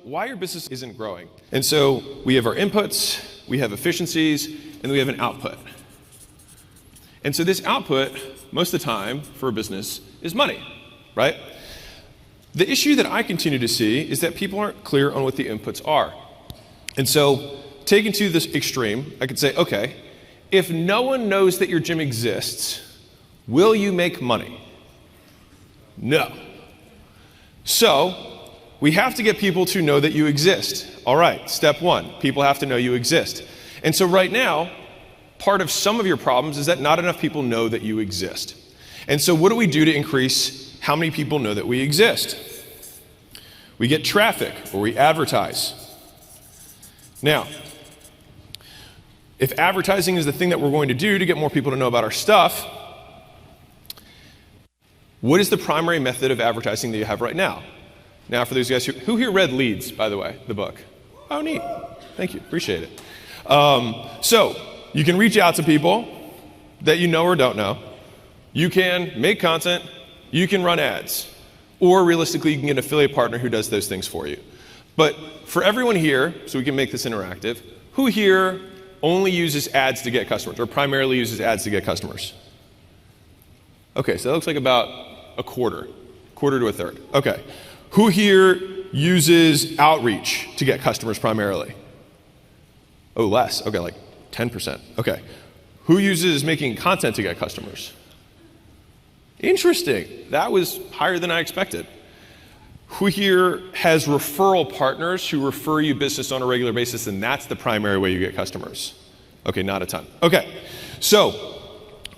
why your business isn't growing. And so we have our inputs, we have efficiencies, and we have an output. And so this output, most of the time for a business, is money, right? The issue that I continue to see is that people aren't clear on what the inputs are. And so taken to this extreme, I could say, okay, if no one knows that your gym exists, will you make money? No. So we have to get people to know that you exist. All right, step one, people have to know you exist. And so right now, part of some of your problems is that not enough people know that you exist. And so what do we do to increase how many people know that we exist? We get traffic, or we advertise. Now, if advertising is the thing that we're going to do to get more people to know about our stuff, what is the primary method of advertising that you have right now? Now, for those guys who here read Leads, by the way, the book? Oh, neat. Thank you. Appreciate it. So you can reach out to people that you know or don't know. You can make content. You can run ads. Or realistically, you can get an affiliate partner who does those things for you. But for everyone here, so we can make this interactive, who here only uses ads to get customers, or primarily uses ads to get customers? Okay, so that looks like about a quarter to a third. Okay. Who here uses outreach to get customers primarily? Oh, less. Okay, like 10%. Okay. Who uses making content to get customers? Interesting. That was higher than I expected. Who here has referral partners who refer you business on a regular basis, and that's the primary way you get customers? Okay, not a ton. Okay, so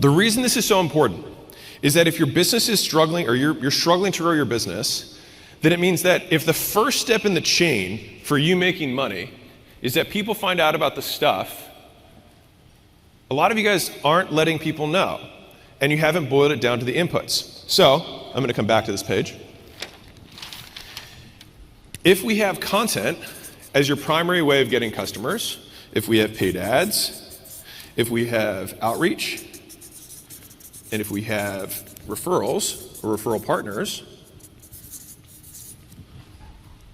the reason this is so important is that if your business is struggling, or you're struggling to grow your business, then it means that if the first step in the chain for you making money is that people find out about the stuff, a lot of you guys aren't letting people know, and you haven't boiled it down to the inputs. So I'm going to come back to this page. If we have content as your primary way of getting customers, if we have paid ads, if we have outreach, and if we have referrals or referral partners,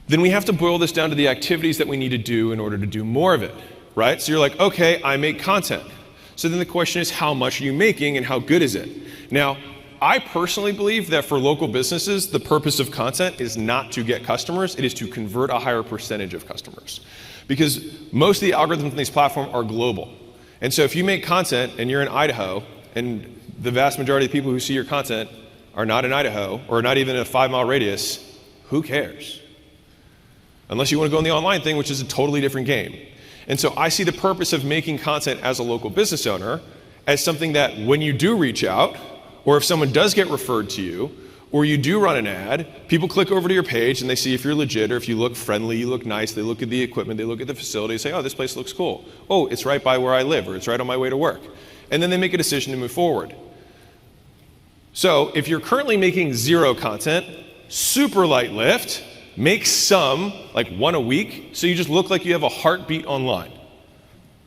then we have to boil this down to the activities that we need to do in order to do more of it, right? So you're like, okay, I make content. So then the question is, how much are you making and how good is it? Now, I personally believe that for local businesses, the purpose of content is not to get customers, it is to convert a higher percentage of customers. Because most of the algorithms on these platforms are global. And so if you make content and you're in Idaho, and the vast majority of the people who see your content are not in Idaho, or not even in a 5-mile radius, who cares? Unless you want to go in the online thing, which is a totally different game. And so I see the purpose of making content as a local business owner as something that when you do reach out, or if someone does get referred to you, or you do run an ad, people click over to your page and they see if you're legit, or if you look friendly, you look nice, they look at the equipment, they look at the facility, say, oh, this place looks cool. Oh, it's right by where I live, or it's right on my way to work. And then they make a decision to move forward. So if you're currently making 0 content, super light lift, make some, like 1 a week, so you just look like you have a heartbeat online.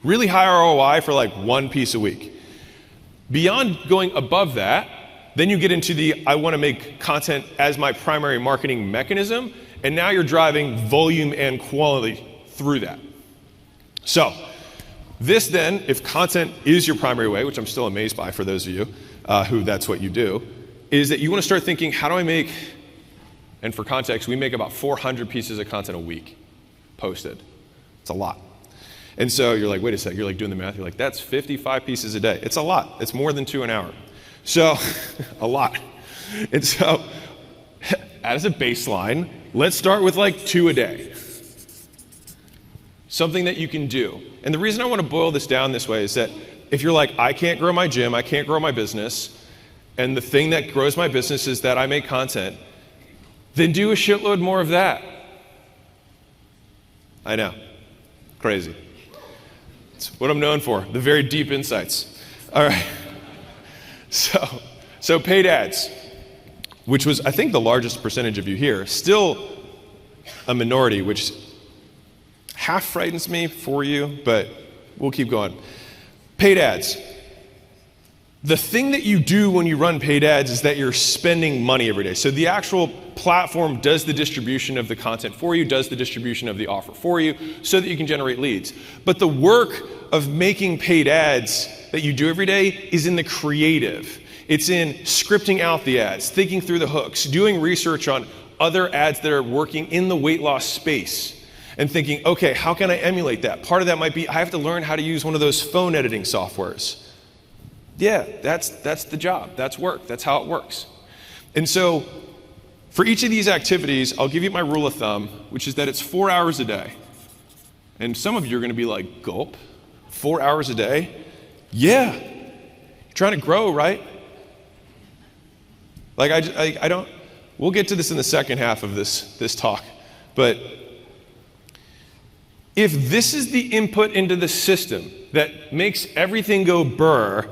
Really high ROI for like 1 piece a week. Beyond going above that, then you get into the I want to make content as my primary marketing mechanism, and now you're driving volume and quality through that. So this then, if content is your primary way, which I'm still amazed by for those of you who that's what you do, is that you want to start thinking, how do I make, and for context, we make about 400 pieces of content a week posted. It's a lot. And so you're like, wait a sec, you're like doing the math, you're like, that's 55 pieces a day. It's a lot. It's more than 2 an hour. So, a lot. And so, as a baseline, let's start with like 2 a day. Something that you can do. And the reason I want to boil this down this way is that if you're like, I can't grow my gym, I can't grow my business, and the thing that grows my business is that I make content, then do a shitload more of that. I know. Crazy. It's what I'm known for, the very deep insights. All right. So paid ads, which was, I think, the largest percentage of you here, still a minority, which half frightens me for you, but we'll keep going. Paid ads. The thing that you do when you run paid ads is that you're spending money every day. So the actual platform does the distribution of the content for you, does the distribution of the offer for you, so that you can generate leads. But the work of making paid ads that you do every day is in the creative. It's in scripting out the ads, thinking through the hooks, doing research on other ads that are working in the weight loss space, and thinking, okay, how can I emulate that? Part of that might be I have to learn how to use one of those phone editing softwares. Yeah, that's the job. That's work. That's how it works. And so for each of these activities, I'll give you my rule of thumb, which is that it's 4 hours a day. And some of you are going to be like, gulp, 4 hours a day? Yeah. You're trying to grow, right? Like I don't, we'll get to this in the second half of this talk, but if this is the input into the system that makes everything go burr,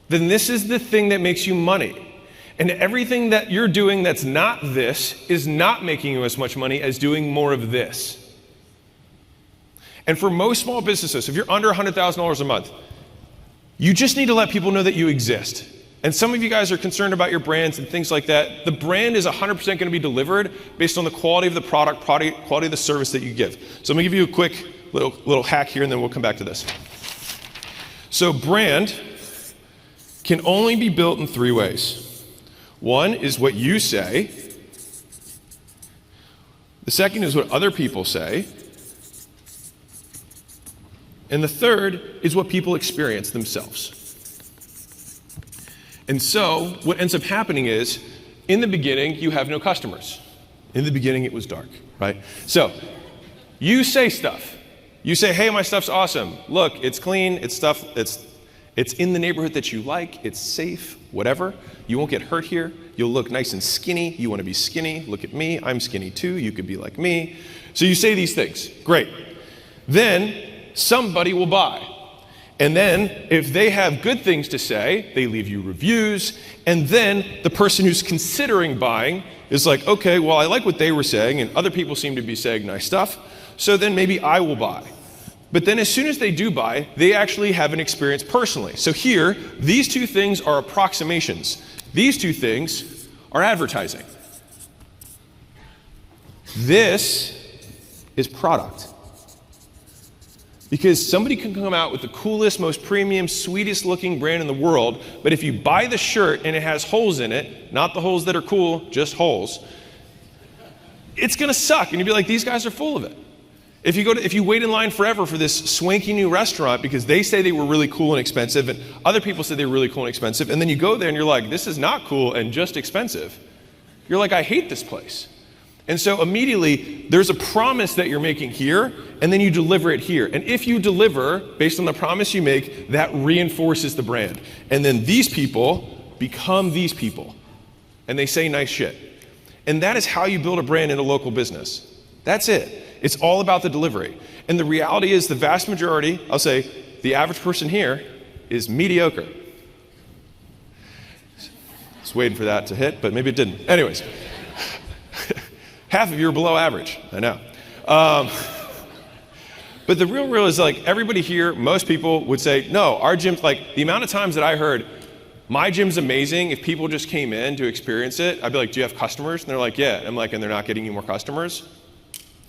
then this is the thing that makes you money. And everything that you're doing that's not this is not making you as much money as doing more of this. And for most small businesses, if you're under $100,000 a month, you just need to let people know that you exist. And some of you guys are concerned about your brands and things like that. The brand is 100% going to be delivered based on the quality of the product, quality of the service that you give. So I'm going to give you a quick little hack here, and then we'll come back to this. So brand can only be built in 3 ways. One is what you say. The second is what other people say. And the third is what people experience themselves. And so what ends up happening is, in the beginning, you have no customers. In the beginning, it was dark, right? So you say stuff. You say, hey, my stuff's awesome. Look, it's clean, it's stuff, it's in the neighborhood that you like, it's safe, whatever. You won't get hurt here. You'll look nice and skinny. You want to be skinny. Look at me. I'm skinny too. You could be like me. So you say these things. Great. Then somebody will buy. And then if they have good things to say, they leave you reviews. And then the person who's considering buying is like, okay, well, I like what they were saying, and other people seem to be saying nice stuff. So then maybe I will buy. But then as soon as they do buy, they actually have an experience personally. So here, these 2 things are approximations. These 2 things are advertising. This is product. Because somebody can come out with the coolest, most premium, sweetest looking brand in the world, but if you buy the shirt and it has holes in it, not the holes that are cool, just holes, it's gonna suck. And you'd be like, these guys are full of it. If you wait in line forever for this swanky new restaurant because they say they were really cool and expensive, and other people say they were really cool and expensive, and then you go there and you're like, this is not cool and just expensive. You're like, I hate this place. And so immediately, there's a promise that you're making here, and then you deliver it here. And if you deliver based on the promise you make, that reinforces the brand. And then these people become these people, and they say nice shit. And that is how you build a brand in a local business. That's it. It's all about the delivery. And the reality is the vast majority, I'll say, the average person here is mediocre. Just waiting for that to hit, but maybe it didn't. Anyways. Half of you are below average, I know. But the real is like everybody here, most people would say, no, our gym's like the amount of times that I heard, my gym's amazing, if people just came in to experience it, I'd be like, do you have customers? And they're like, yeah. I'm like, and they're not getting you more customers?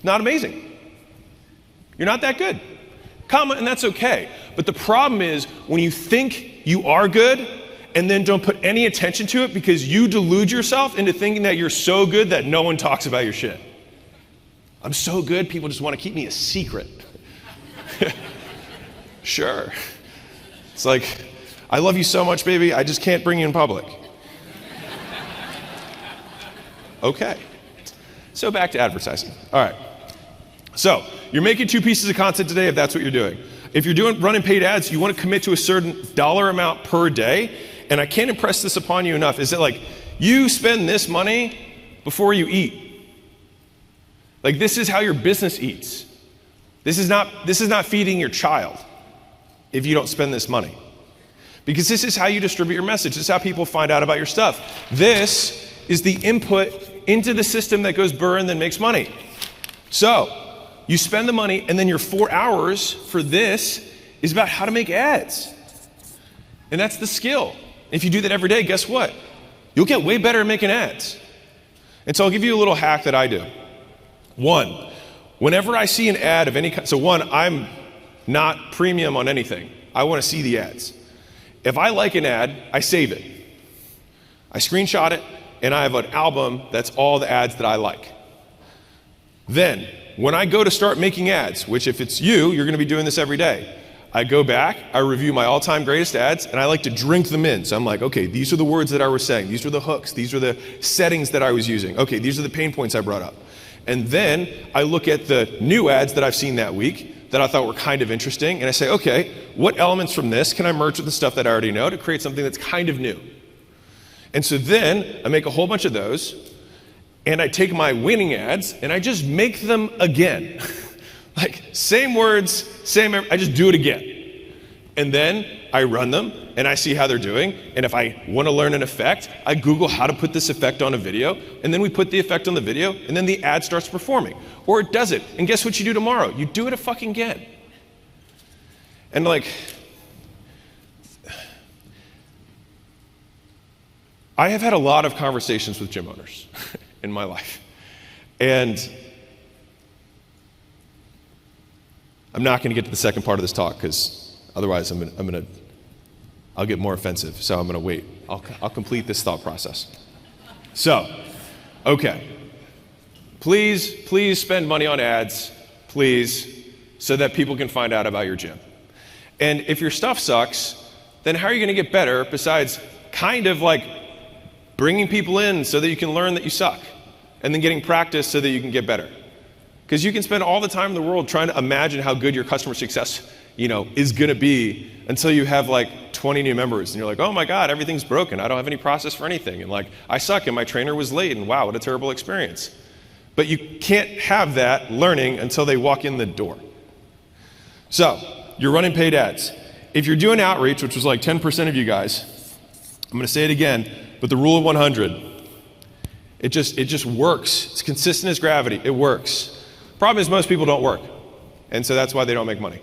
Not amazing. You're not that good. And that's okay. But the problem is when you think you are good, and then don't put any attention to it because you delude yourself into thinking that you're so good that no one talks about your shit. I'm so good, people just want to keep me a secret. Sure. It's like, I love you so much, baby, I just can't bring you in public. Okay. So back to advertising. All right. So you're making 2 pieces of content today if that's what you're doing. If you're running paid ads, you want to commit to a certain dollar amount per day. And I can't impress this upon you enough, is that like, you spend this money before you eat. Like this is how your business eats. This is not feeding your child if you don't spend this money. Because this is how you distribute your message. This is how people find out about your stuff. This is the input into the system that goes burr and then makes money. So you spend the money and then your 4 hours for this is about how to make ads. And that's the skill. If you do that every day, guess what? You'll get way better at making ads. And so I'll give you a little hack that I do. One, whenever I see an ad of any kind, so one, I'm not premium on anything. I want to see the ads. If I like an ad, I save it. I screenshot it, and I have an album that's all the ads that I like. Then, when I go to start making ads, which if it's you, you're going to be doing this every day, I go back, I review my all-time greatest ads, and I like to drink them in. So I'm like, okay, these are the words that I was saying. These were the hooks. These are the settings that I was using. Okay, these are the pain points I brought up. And then I look at the new ads that I've seen that week that I thought were kind of interesting, and I say, okay, what elements from this can I merge with the stuff that I already know to create something that's kind of new? And so then I make a whole bunch of those, and I take my winning ads, and I just make them again. Like, same words, I just do it again. And then I run them, and I see how they're doing. And if I want to learn an effect, I Google how to put this effect on a video, and then we put the effect on the video, and then the ad starts performing. Or it does it. And guess what you do tomorrow? You do it a fucking again. And like, I have had a lot of conversations with gym owners in my life. And I'm not going to get to the second part of this talk because otherwise I'll get more offensive. So I'm going to wait. I'll complete this thought process. So, okay. Please spend money on ads, please, so that people can find out about your gym. And if your stuff sucks, then how are you going to get better besides kind of like bringing people in so that you can learn that you suck and then getting practice so that you can get better? Because you can spend all the time in the world trying to imagine how good your customer success, is going to be until you have like 20 new members and you're like, oh my God, everything's broken. I don't have any process for anything. And like, I suck and my trainer was late and wow, what a terrible experience. But you can't have that learning until they walk in the door. So you're running paid ads. If you're doing outreach, which was like 10% of you guys, I'm going to say it again, but the rule of 100, it just works. It's consistent as gravity. It works. Problem is most people don't work, and so that's why they don't make money.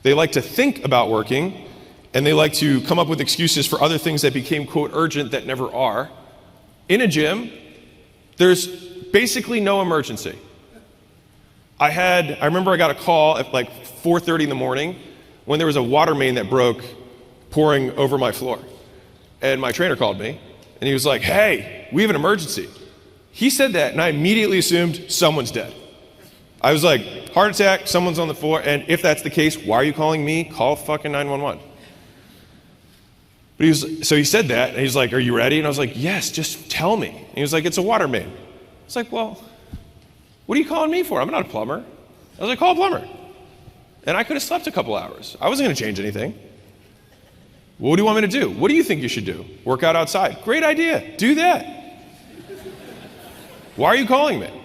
They like to think about working, and they like to come up with excuses for other things that became, quote, urgent that never are. In a gym, there's basically no emergency. I remember I got a call at like 4:30 in the morning when there was a water main that broke pouring over my floor. And my trainer called me, and he was like, hey, we have an emergency. He said that, and I immediately assumed someone's dead. I was like, heart attack, someone's on the floor, and if that's the case, why are you calling me? Call fucking 911. But so he said that, and he's like, are you ready? And I was like, yes, just tell me. And he was like, it's a water main. I was like, well, what are you calling me for? I'm not a plumber. I was like, call a plumber. And I could have slept a couple hours. I wasn't going to change anything. Well, what do you want me to do? What do you think you should do? Work out outside. Great idea. Do that. Why are you calling me?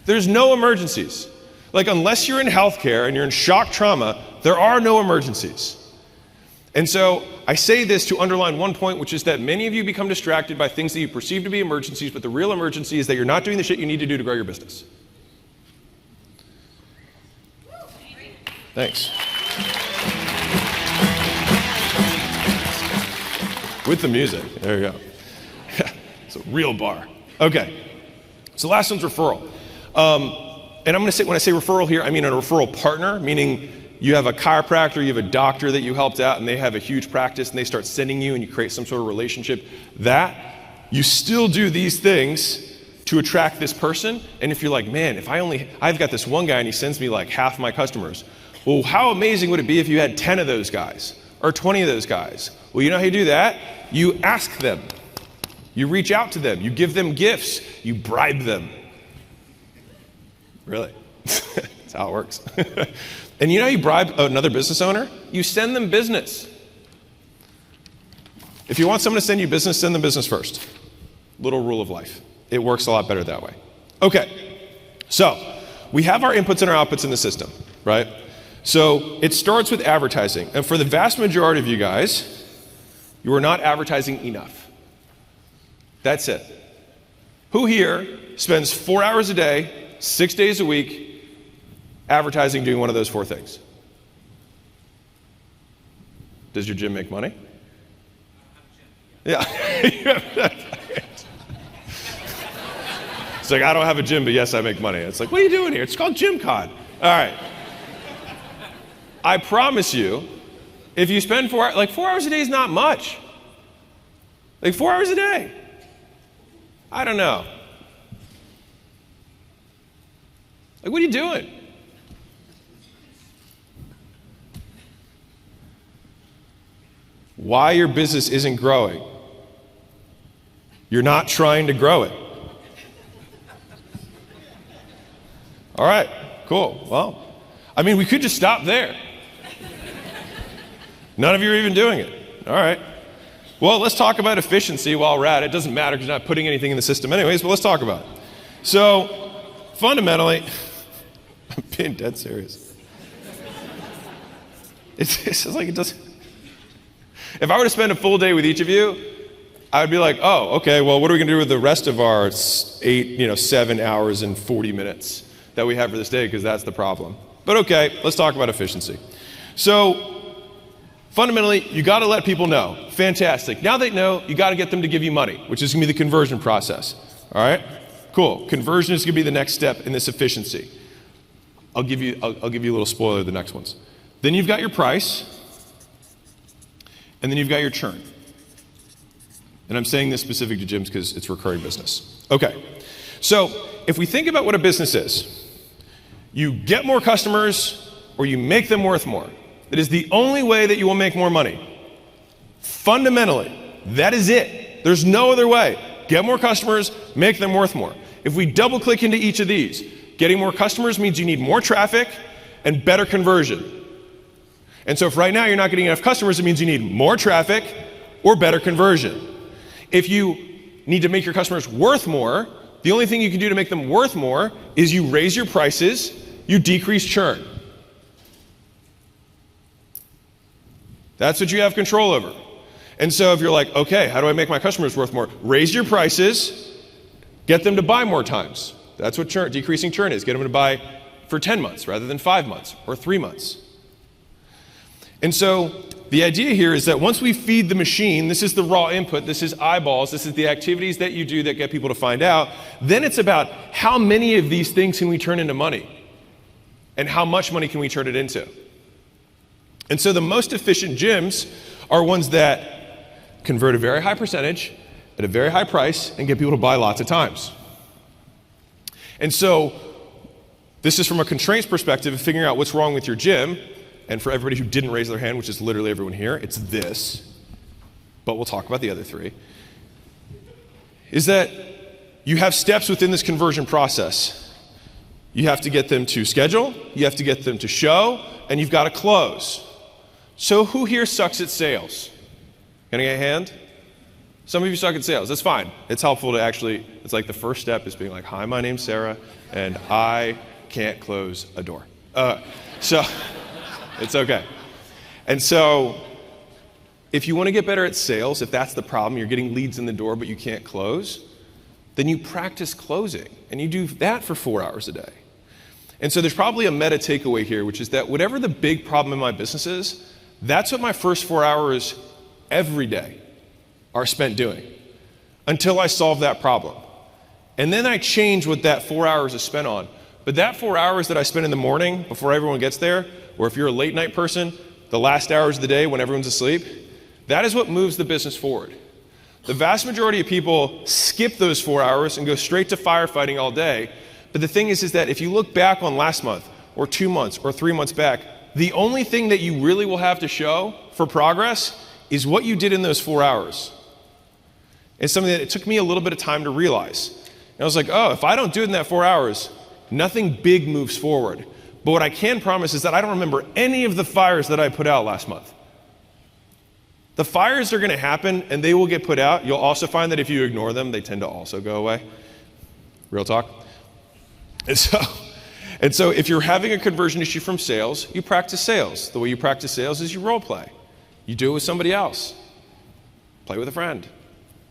There's no emergencies. Like, unless you're in healthcare and you're in shock trauma, there are no emergencies. And so I say this to underline one point, which is that many of you become distracted by things that you perceive to be emergencies, but the real emergency is that you're not doing the shit you need to do to grow your business. Thanks. With the music. There you go. It's a real bar. Okay. So last one's referral. And I'm going to say, when I say referral here, I mean a referral partner, meaning you have a chiropractor, you have a doctor that you helped out, and they have a huge practice, and they start sending you, and you create some sort of relationship. That, you still do these things to attract this person. And if you're like, man, I've got this one guy, and he sends me like half my customers. Well, how amazing would it be if you had 10 of those guys, or 20 of those guys? Well, you know how you do that? You ask them. You reach out to them. You give them gifts. You bribe them. Really? That's how it works. And you know how you bribe another business owner? You send them business. If you want someone to send you business, send them business first. Little rule of life. It works a lot better that way. Okay, so we have our inputs and our outputs in the system, right? So it starts with advertising. And for the vast majority of you guys, you are not advertising enough. That's it. Who here spends 4 hours a day, 6 days a week, advertising doing one of those 4 things? Does your gym make money? Yeah. It's like, I don't have a gym, but yes, I make money. It's like, what are you doing here? It's called GymCon. All right. I promise you, if you spend 4 hours, like 4 hours a day is not much. Like 4 hours a day. I don't know. Like, what are you doing? Why your business isn't growing? You're not trying to grow it. All right, cool. Well, I mean, we could just stop there. None of you are even doing it. All right. Well, let's talk about efficiency while we're at it. It doesn't matter because you're not putting anything in the system anyways, but let's talk about it. So, fundamentally, I'm being dead serious. It's just like it doesn't. If I were to spend a full day with each of you, I would be like, oh, okay, well, what are we going to do with the rest of our 7 hours and 40 minutes that we have for this day? Because that's the problem. But okay, let's talk about efficiency. So, fundamentally, you got to let people know. Fantastic. Now they know, you got to get them to give you money, which is going to be the conversion process. All right? Cool. Conversion is going to be the next step in this efficiency. I'll give you a little spoiler of the next ones. Then you've got your price, and then you've got your churn. And I'm saying this specific to gyms because it's recurring business. Okay. So, if we think about what a business is, you get more customers or you make them worth more. It is the only way that you will make more money. Fundamentally, that is it. There's no other way. Get more customers, make them worth more. If we double click into each of these, getting more customers means you need more traffic and better conversion. And so if right now you're not getting enough customers, it means you need more traffic or better conversion. If you need to make your customers worth more, the only thing you can do to make them worth more is you raise your prices, you decrease churn. That's what you have control over. And so if you're like, okay, how do I make my customers worth more? Raise your prices, get them to buy more times. That's what decreasing churn is. Get them to buy for 10 months rather than 5 months or 3 months. And so the idea here is that once we feed the machine, this is the raw input, this is eyeballs, this is the activities that you do that get people to find out, then it's about how many of these things can we turn into money and how much money can we turn it into. And so the most efficient gyms are ones that convert a very high percentage at a very high price and get people to buy lots of times. And so this is from a constraints perspective of figuring out what's wrong with your gym. And for everybody who didn't raise their hand, which is literally everyone here, it's this, but we'll talk about the other three, is that you have steps within this conversion process. You have to get them to schedule, you have to get them to show, and you've got to close. So who here sucks at sales? Can I get a hand? Some of you suck at sales. That's fine. It's helpful to actually, it's like the first step is being like, hi, my name's Sarah, and I can't close a door. It's okay. And so if you want to get better at sales, if that's the problem, you're getting leads in the door but you can't close, then you practice closing. And you do that for 4 hours a day. And so there's probably a meta takeaway here, which is that whatever the big problem in my business is, that's what my first 4 hours every day are spent doing until I solve that problem. And then I change what that 4 hours is spent on. But that 4 hours that I spend in the morning before everyone gets there, or if you're a late night person, the last hours of the day when everyone's asleep, that is what moves the business forward. The vast majority of people skip those 4 hours and go straight to firefighting all day. But the thing is that if you look back on last month, or 2 months, or 3 months back, the only thing that you really will have to show for progress is what you did in those 4 hours. It's something that it took me a little bit of time to realize. And I was like, oh, if I don't do it in that 4 hours, nothing big moves forward. But what I can promise is that I don't remember any of the fires that I put out last month. The fires are going to happen and they will get put out. You'll also find that if you ignore them, they tend to also go away. Real talk. And so if you're having a conversion issue from sales, you practice sales. The way you practice sales is you role play. You do it with somebody else. Play with a friend.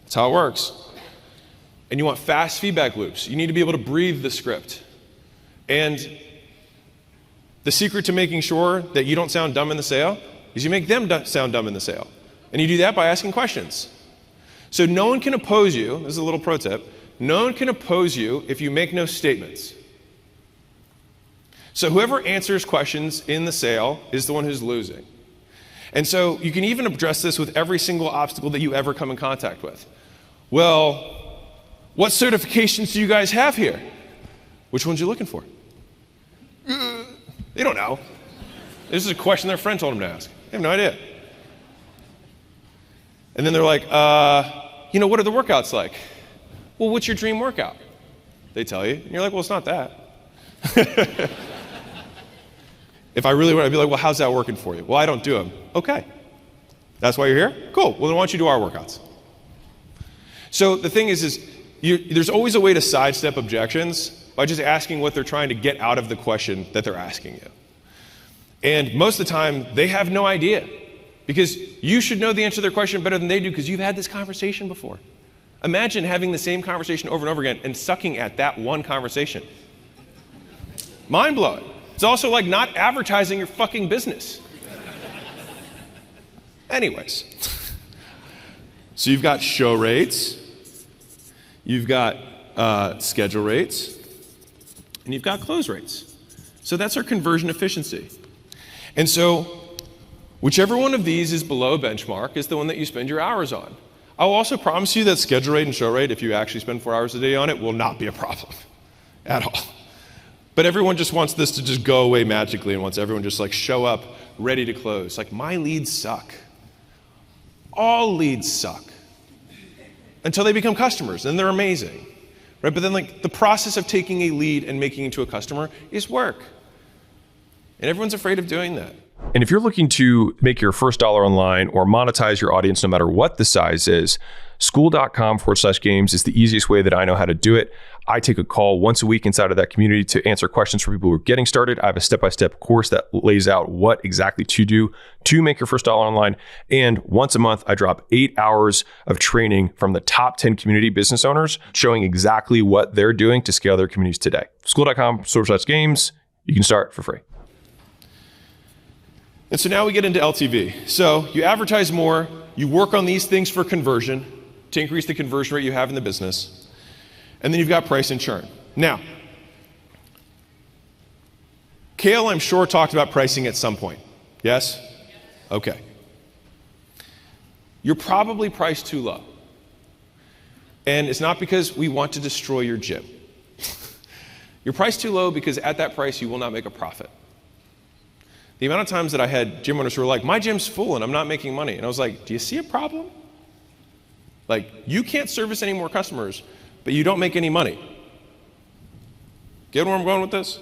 That's how it works. And you want fast feedback loops. You need to be able to breathe the script. And the secret to making sure that you don't sound dumb in the sale is you make them sound dumb in the sale. And you do that by asking questions. So no one can oppose you. This is a little pro tip. No one can oppose you if you make no statements. So whoever answers questions in the sale is the one who's losing. And so you can even address this with every single obstacle that you ever come in contact with. Well, what certifications do you guys have here? Which ones are you looking for? They don't know. This is a question their friend told them to ask. They have no idea. And then they're like, what are the workouts like? Well, what's your dream workout? They tell you. And you're like, well, it's not that. If I really want, I'd be like, well, how's that working for you? Well, I don't do them. Okay. That's why you're here? Cool. Well, then why don't you do our workouts? So the thing is there's always a way to sidestep objections by just asking what they're trying to get out of the question that they're asking you. And most of the time, they have no idea. Because you should know the answer to their question better than they do because you've had this conversation before. Imagine having the same conversation over and over again and sucking at that one conversation. Mind-blowing. It's also like not advertising your fucking business. Anyways. So you've got show rates, you've got schedule rates, and you've got close rates. So that's our conversion efficiency. And so whichever one of these is below benchmark is the one that you spend your hours on. I'll also promise you that schedule rate and show rate, if you actually spend 4 hours a day on it, will not be a problem at all. But everyone just wants this to just go away magically and wants everyone just like show up ready to close. Like, my leads suck. All leads suck. Until they become customers, and they're amazing. Right? But then like the process of taking a lead and making it into a customer is work. And everyone's afraid of doing that. And if you're looking to make your first dollar online or monetize your audience no matter what the size is, school.com/games is the easiest way that I know how to do it. I take a call once a week inside of that community to answer questions for people who are getting started. I have a step-by-step course that lays out what exactly to do to make your first dollar online. And once a month, I drop 8 hours of training from the top 10 community business owners showing exactly what they're doing to scale their communities today. School.com/games. You can start for free. And so now we get into LTV. So you advertise more, you work on these things for conversion to increase the conversion rate you have in the business, and then you've got price and churn. Now, Kale, I'm sure, talked about pricing at some point. Yes? Okay. You're probably priced too low. And it's not because we want to destroy your gym. You're priced too low because at that price you will not make a profit. The amount of times that I had gym owners who were like, my gym's full and I'm not making money. And I was like, do you see a problem? Like, you can't service any more customers, but you don't make any money. Get where I'm going with this?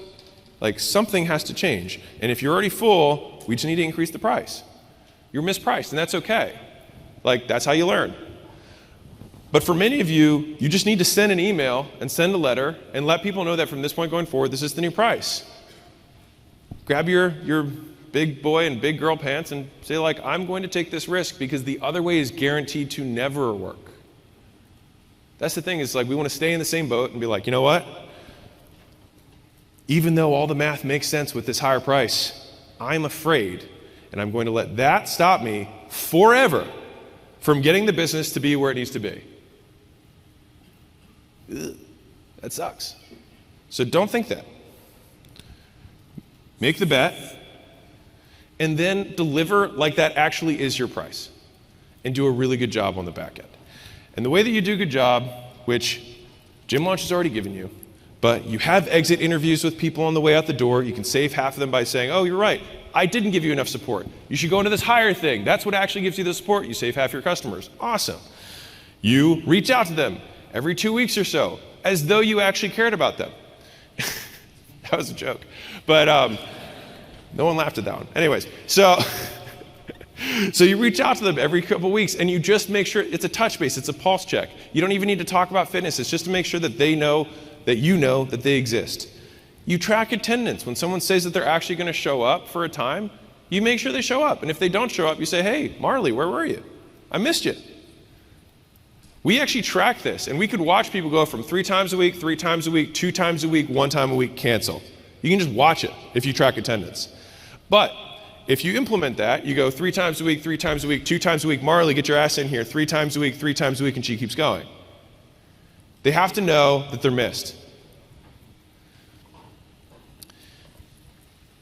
Like, something has to change. And if you're already full, we just need to increase the price. You're mispriced, and that's okay. Like, that's how you learn. But for many of you, you just need to send an email and send a letter and let people know that from this point going forward, this is the new price. Grab your big boy and big girl pants and say, like, I'm going to take this risk because the other way is guaranteed to never work. That's the thing, is like we want to stay in the same boat and be like, you know what? Even though all the math makes sense with this higher price, I'm afraid, and I'm going to let that stop me forever from getting the business to be where it needs to be. Ugh, that sucks. So don't think that. Make the bet, and then deliver like that actually is your price, and do a really good job on the back end. And the way that you do a good job, which Gym Launch has already given you, but you have exit interviews with people on the way out the door. You can save half of them by saying, oh, you're right, I didn't give you enough support. You should go into this higher thing. That's what actually gives you the support. You save half your customers. Awesome. You reach out to them every 2 weeks or so, as though you actually cared about them. That was a joke. But no one laughed at that one. Anyways, so you reach out to them every couple of weeks and you just make sure it's a touch base, it's a pulse check. You don't even need to talk about fitness. It's just to make sure that they know that you know that they exist. You track attendance. When someone says that they're actually going to show up for a time, you make sure they show up. And if they don't show up, you say, hey, Marley, where were you? I missed you. We actually track this, and we could watch people go from 3 times a week, 3 times a week, 2 times a week, 1 time a week, cancel. You can just watch it if you track attendance. But if you implement that, you go 3 times a week, 3 times a week, 2 times a week, Marley, get your ass in here, 3 times a week, 3 times a week, and she keeps going. They have to know that they're missed.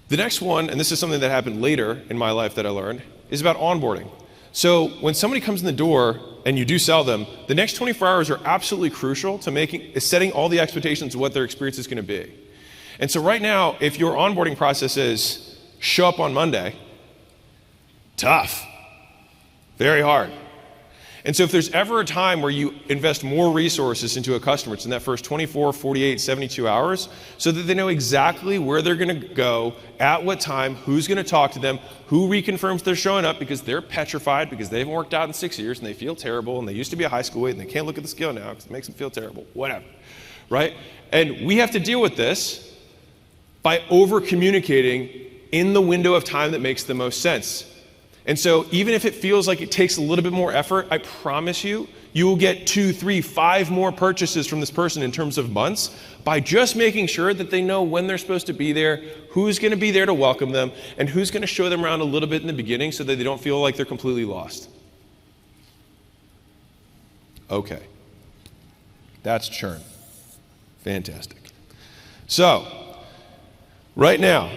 The next one, and this is something that happened later in my life that I learned, is about onboarding. So when somebody comes in the door and you do sell them, the next 24 hours are absolutely crucial to setting all the expectations of what their experience is going to be. And so right now, if your onboarding process is show up on Monday, tough, very hard. And so if there's ever a time where you invest more resources into a customer, it's in that first 24, 48, 72 hours, so that they know exactly where they're going to go, at what time, who's going to talk to them, who reconfirms they're showing up because they're petrified because they haven't worked out in 6 years and they feel terrible and they used to be a high school weight and they can't look at the scale now because it makes them feel terrible, whatever, right? And we have to deal with this by over-communicating in the window of time that makes the most sense. And so even if it feels like it takes a little bit more effort, I promise you, you will get 2, 3, 5 more purchases from this person in terms of months by just making sure that they know when they're supposed to be there, who's going to be there to welcome them, and who's going to show them around a little bit in the beginning so that they don't feel like they're completely lost. Okay. That's churn. Fantastic. So, right now,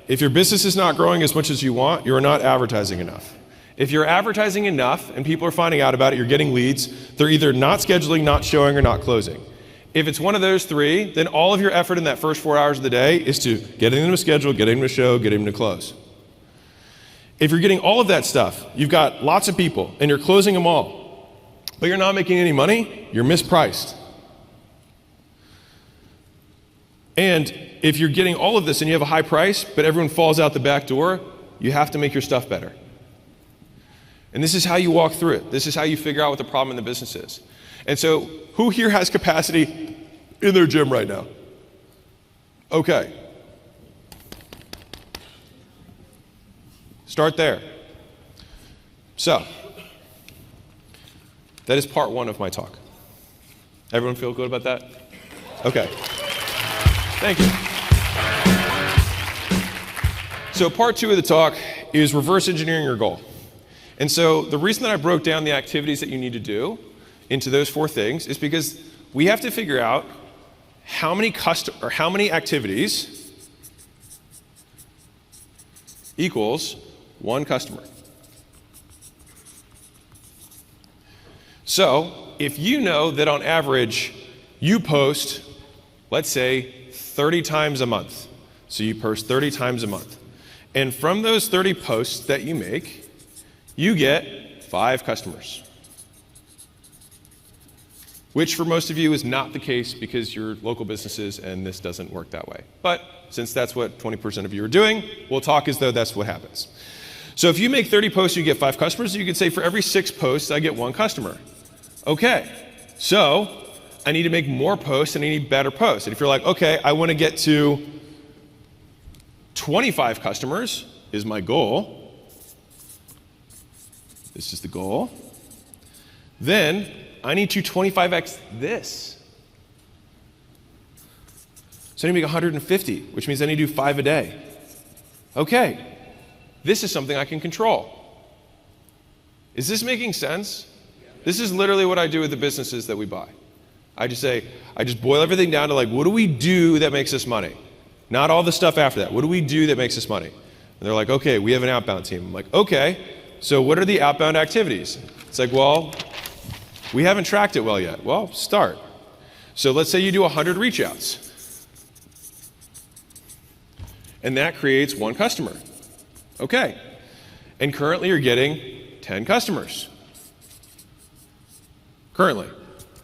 if your business is not growing as much as you want, you're not advertising enough. If you're advertising enough and people are finding out about it, you're getting leads, they're either not scheduling, not showing, or not closing. If it's one of those 3, then all of your effort in that first 4 hours of the day is to getting them to schedule, getting them to show, getting them to close. If you're getting all of that stuff, you've got lots of people and you're closing them all, but you're not making any money, you're mispriced. And if you're getting all of this and you have a high price, but everyone falls out the back door, you have to make your stuff better. And this is how you walk through it. This is how you figure out what the problem in the business is. And so, who here has capacity in their gym right now? Okay. Start there. So, that is part 1 of my talk. Everyone feel good about that? Okay. Thank you. So part 2 of the talk is reverse engineering your goal. And so the reason that I broke down the activities that you need to do into those 4 things is because we have to figure out how many activities equals 1 customer. So if you know that on average you post, let's say, 30 times a month. So you post 30 times a month. And from those 30 posts that you make, you get 5 customers. Which for most of you is not the case because you're local businesses and this doesn't work that way. But since that's what 20% of you are doing, we'll talk as though that's what happens. So if you make 30 posts, you get 5 customers. You could say for every 6 posts, I get 1 customer. Okay, so I need to make more posts and I need better posts. And if you're like, okay, I want to get to 25 customers is my goal. This is the goal. Then I need to 25x this. So I need to make 150, which means I need to do 5 a day. Okay, this is something I can control. Is this making sense? This is literally what I do with the businesses that we buy. I just boil everything down to like, what do we do that makes us money? Not all the stuff after that. What do we do that makes us money? And they're like, okay, we have an outbound team. I'm like, okay, so what are the outbound activities? It's like, well, we haven't tracked it well yet. Well, start. So let's say you do 100 reach outs. And that creates 1 customer. Okay. And currently you're getting 10 customers. Currently.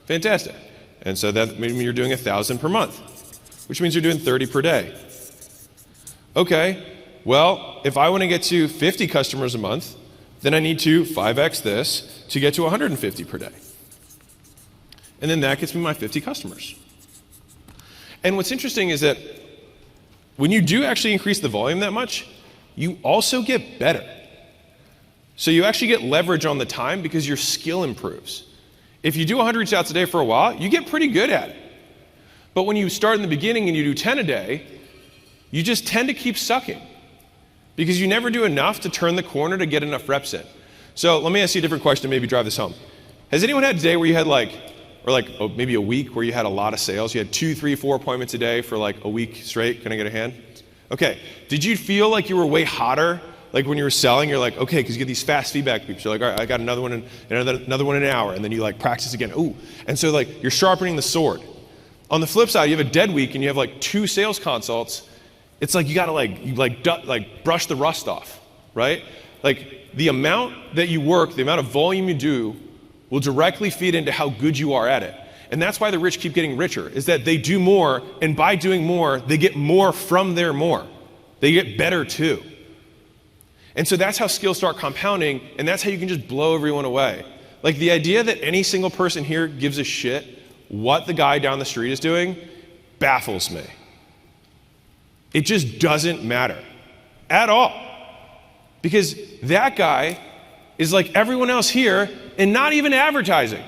Fantastic. And so that means you're doing 1,000 per month, which means you're doing 30 per day. Okay, well, if I want to get to 50 customers a month, then I need to 5x this to get to 150 per day. And then that gets me my 50 customers. And what's interesting is that when you do actually increase the volume that much, you also get better. So you actually get leverage on the time because your skill improves. If you do 100 reach outs a day for a while, you get pretty good at it. But when you start in the beginning and you do 10 a day, you just tend to keep sucking because you never do enough to turn the corner to get enough reps in. So let me ask you a different question to maybe drive this home. Has anyone had a day where you had maybe a week where you had a lot of sales? You had 2, 3, 4 appointments a day for like a week straight? Can I get a hand? Okay. Did you feel like you were way hotter? Like when you were selling, you're like, okay, because you get these fast feedback loops. You're like, all right, I got another one in an hour, and then you like practice again. Ooh, and so like you're sharpening the sword. On the flip side, you have a dead week and you have like 2 sales consults. It's like you gotta brush the rust off, right? Like the amount that you work, the amount of volume you do, will directly feed into how good you are at it. And that's why the rich keep getting richer, is that they do more, and by doing more, they get more from their more. They get better too. And so that's how skills start compounding, and that's how you can just blow everyone away. Like the idea that any single person here gives a shit what the guy down the street is doing baffles me. It just doesn't matter at all. Because that guy is like everyone else here and not even advertising.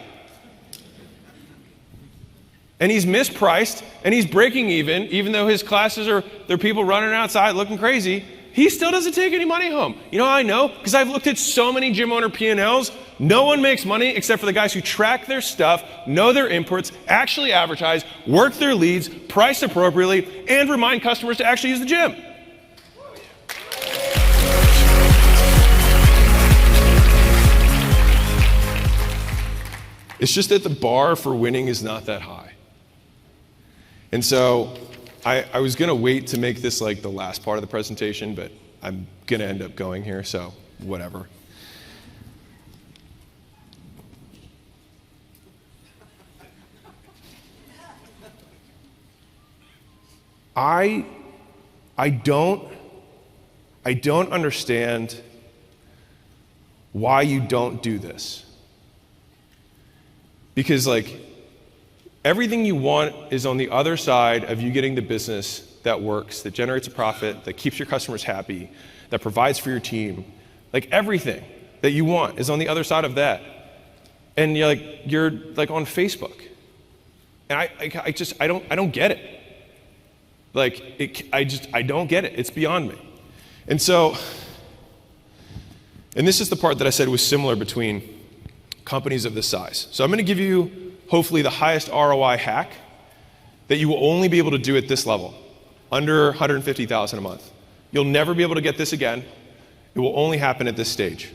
And he's mispriced, and he's breaking even though his classes there are people running outside looking crazy. He still doesn't take any money home. You know how I know? Because I've looked at so many gym owner P&Ls. No one makes money except for the guys who track their stuff, know their inputs, actually advertise, work their leads, price appropriately, and remind customers to actually use the gym. It's just that the bar for winning is not that high. And so I was going to wait to make this like the last part of the presentation, but I'm going to end up going here, so whatever. I don't understand why you don't do this. Because like everything you want is on the other side of you getting the business that works, that generates a profit, that keeps your customers happy, that provides for your team. Like everything that you want is on the other side of that. And you're on Facebook. And I don't get it. I don't get it. It's beyond me. And so, and this is the part that I said was similar between companies of this size. So I'm going to give you, hopefully, the highest ROI hack that you will only be able to do at this level, under $150,000 a month. You'll never be able to get this again. It will only happen at this stage.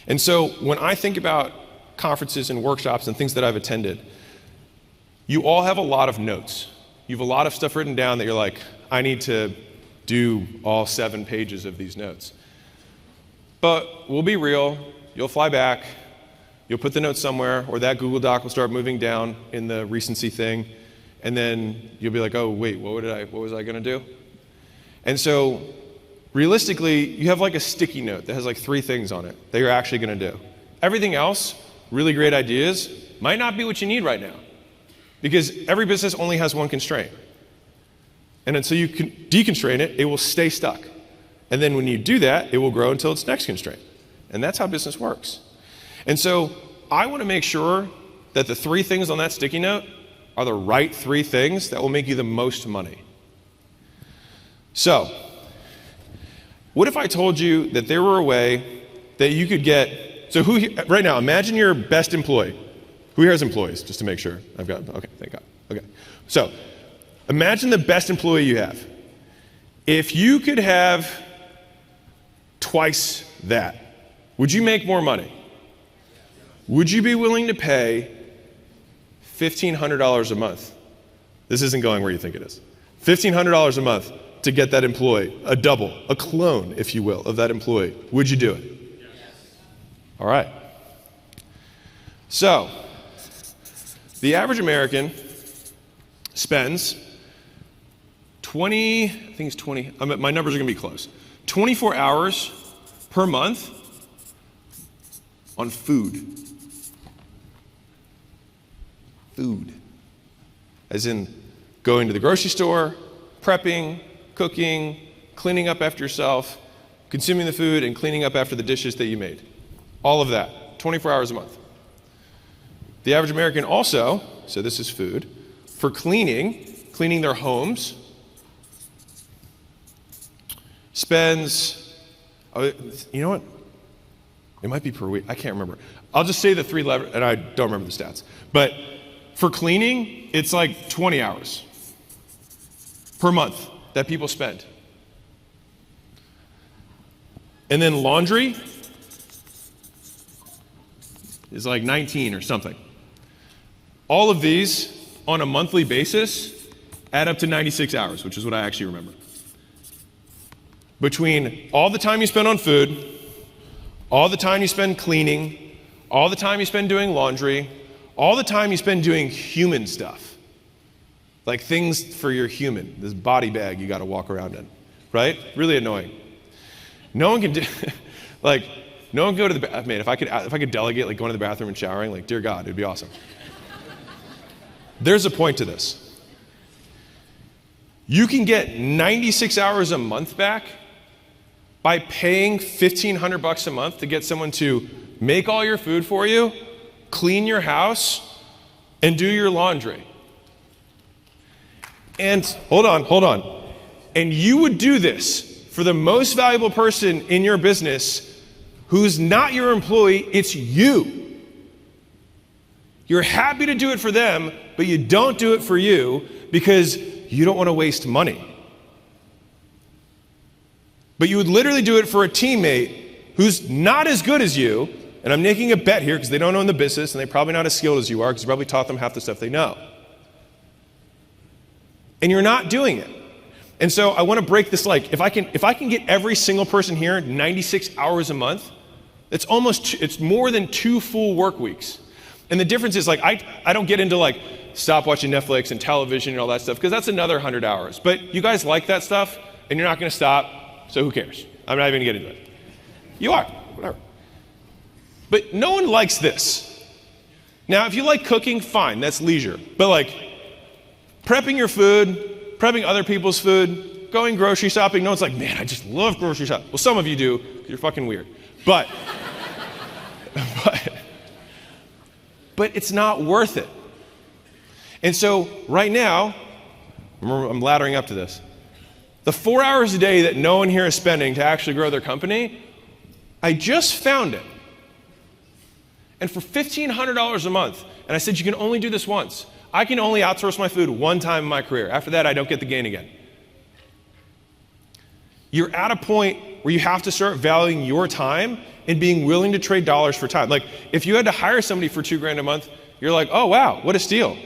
And so when I think about conferences and workshops and things that I've attended, you all have a lot of notes. You have a lot of stuff written down that you're like, I need to do all 7 pages of these notes. But we'll be real. You'll fly back, you'll put the notes somewhere, or that Google Doc will start moving down in the recency thing, and then you'll be like, oh, wait, what was I going to do? And so, realistically, you have like a sticky note that has like 3 things on it that you're actually going to do. Everything else, really great ideas, might not be what you need right now, because every business only has one constraint. And until you can deconstrain it, it will stay stuck. And then when you do that, it will grow until its next constraint. And that's how business works. And so I want to make sure that the 3 things on that sticky note are the right 3 things that will make you the most money. So, what if I told you that there were a way that you could get, right now, imagine your best employee. Who here has employees, just to make sure? Okay, thank God. Okay. So, imagine the best employee you have. If you could have twice that, would you make more money? Would you be willing to pay $1,500 a month? This isn't going where you think it is. $1,500 a month to get that employee, a double, a clone, if you will, of that employee. Would you do it? Yes. All right. So, the average American spends my numbers are going to be close, 24 hours per month on food. Food. As in going to the grocery store, prepping, cooking, cleaning up after yourself, consuming the food, and cleaning up after the dishes that you made. All of that, 24 hours a month. The average American also, so this is food, for cleaning their homes, spends, oh, you know what? It might be per week. I can't remember. I'll just say the 3 levers, and I don't remember the stats. But for cleaning, it's like 20 hours per month that people spend. And then laundry is like 19 or something. All of these on a monthly basis add up to 96 hours, which is what I actually remember. Between all the time you spend on food, all the time you spend cleaning, all the time you spend doing laundry, all the time you spend doing human stuff, like things for your human, this body bag you got to walk around in, right? Really annoying. No one can do, like, no one can go to the bathroom. Man, if I could delegate, like, going to the bathroom and showering, like, dear God, it'd be awesome. There's a point to this. You can get 96 hours a month back by paying $1,500 a month to get someone to make all your food for you, clean your house, and do your laundry. And hold on. And you would do this for the most valuable person in your business who's not your employee, it's you. You're happy to do it for them, but you don't do it for you because you don't want to waste money. But you would literally do it for a teammate who's not as good as you, and I'm making a bet here because they don't own the business and they're probably not as skilled as you are because you probably taught them half the stuff they know. And you're not doing it. And so I want to break this, like, if I can get every single person here 96 hours a month, it's more than 2 full work weeks. And the difference is, like, I don't get into, like, stop watching Netflix and television and all that stuff because that's another 100 hours. But you guys like that stuff and you're not going to stop, so who cares? I'm not even going to get into it. You are, whatever. But no one likes this. Now, if you like cooking, fine, that's leisure. But, like, prepping your food, prepping other people's food, going grocery shopping, no one's like, man, I just love grocery shopping. Well, some of you do, because you're fucking weird. But it's not worth it. And so right now, I'm laddering up to this. The 4 hours a day that no one here is spending to actually grow their company, I just found it. And for $1,500 a month, and I said you can only do this once. I can only outsource my food one time in my career. After that, I don't get the gain again. You're at a point where you have to start valuing your time and being willing to trade dollars for time. Like, if you had to hire somebody for $2,000 a month, you're like, oh wow, what a steal.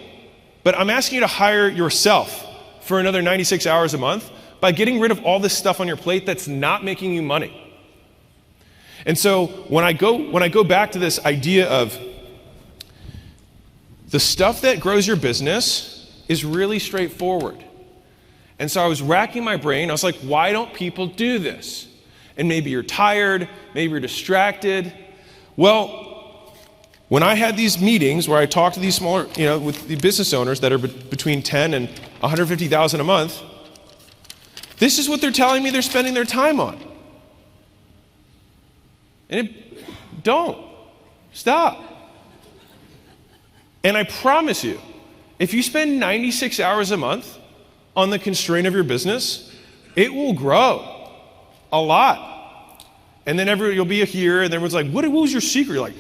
But I'm asking you to hire yourself for another 96 hours a month by getting rid of all this stuff on your plate that's not making you money. And so when I go back to this idea of the stuff that grows your business is really straightforward. And so I was racking my brain. I was like, why don't people do this? And maybe you're tired, maybe you're distracted. Well, when I had these meetings where I talked to these smaller, with the business owners that are between 10 and 150,000 a month, this is what they're telling me they're spending their time on. And don't. Stop. And I promise you, if you spend 96 hours a month on the constraint of your business, it will grow a lot. And then you'll be here, and everyone's like, what was your secret? You're like,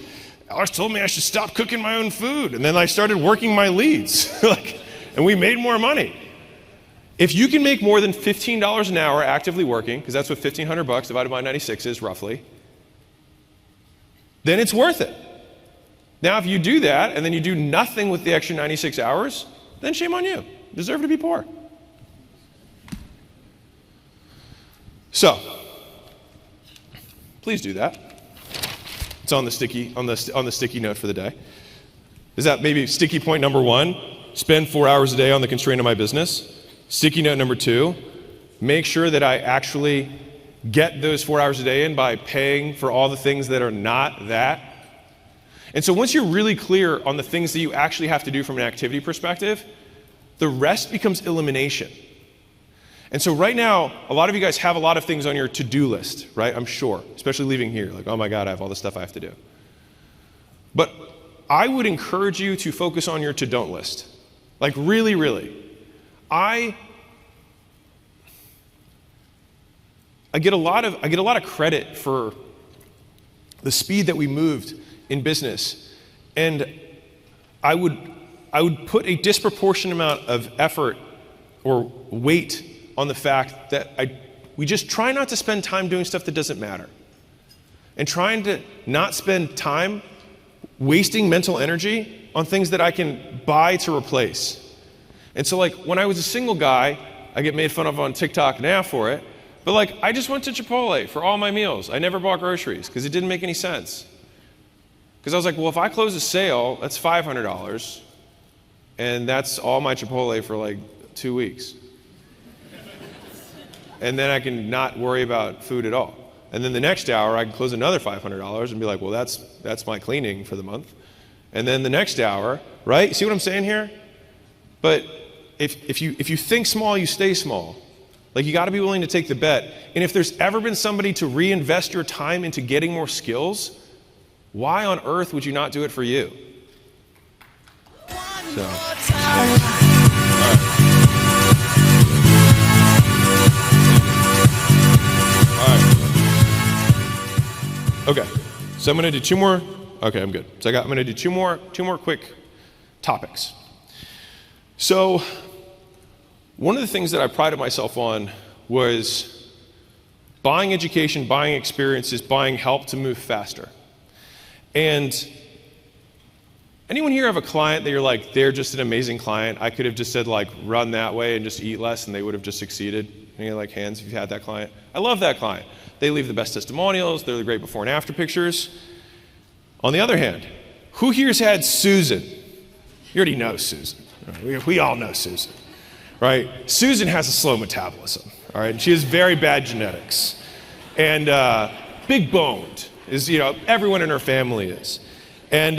Alex told me I should stop cooking my own food. And then I started working my leads, and we made more money. If you can make more than $15 an hour actively working, because that's what $1,500 divided by 96 is roughly, then it's worth it. Now, if you do that, and then you do nothing with the extra 96 hours, then shame on you. You deserve to be poor. So, please do that. It's on the sticky note for the day. Is that maybe sticky point number 1? Spend 4 hours a day on the constraint of my business. Sticky note number 2, make sure that I actually get those 4 hours a day in by paying for all the things that are not that. And so once you're really clear on the things that you actually have to do from an activity perspective, the rest becomes elimination. And so right now, a lot of you guys have a lot of things on your to-do list, right? I'm sure, especially leaving here. Like, oh my God, I have all this stuff I have to do. But I would encourage you to focus on your to-don't list. Like, really, really. I get a lot of credit for the speed that we moved in business. And I would put a disproportionate amount of effort or weight on the fact that we just try not to spend time doing stuff that doesn't matter. And trying to not spend time wasting mental energy on things that I can buy to replace. And so like when I was a single guy, I get made fun of on TikTok now for it, but like I just went to Chipotle for all my meals. I never bought groceries because it didn't make any sense. Because I was like, well, if I close a sale, that's $500, and that's all my Chipotle for like 2 weeks. And then I can not worry about food at all. And then the next hour, I can close another $500 and be like, well, that's my cleaning for the month. And then the next hour, right? See what I'm saying here? But if you think small, you stay small. Like you got to be willing to take the bet. And if there's ever been somebody to reinvest your time into getting more skills, why on earth would you not do it for you? So. Okay, so I'm going to do two more. Okay, I'm good. So I'm going to do two more quick topics. So one of the things that I prided myself on was buying education, buying experiences, buying help to move faster. And anyone here have a client that you're like, they're just an amazing client? I could have just said like, run that way and just eat less, and they would have just succeeded. Any like hands if you've had that client? I love that client. They leave the best testimonials. They're the great before and after pictures. On the other hand, who here's had Susan? You already know Susan. We all know Susan, right? Susan has a slow metabolism, all right? She has very bad genetics. And big boned is, everyone in her family is. And,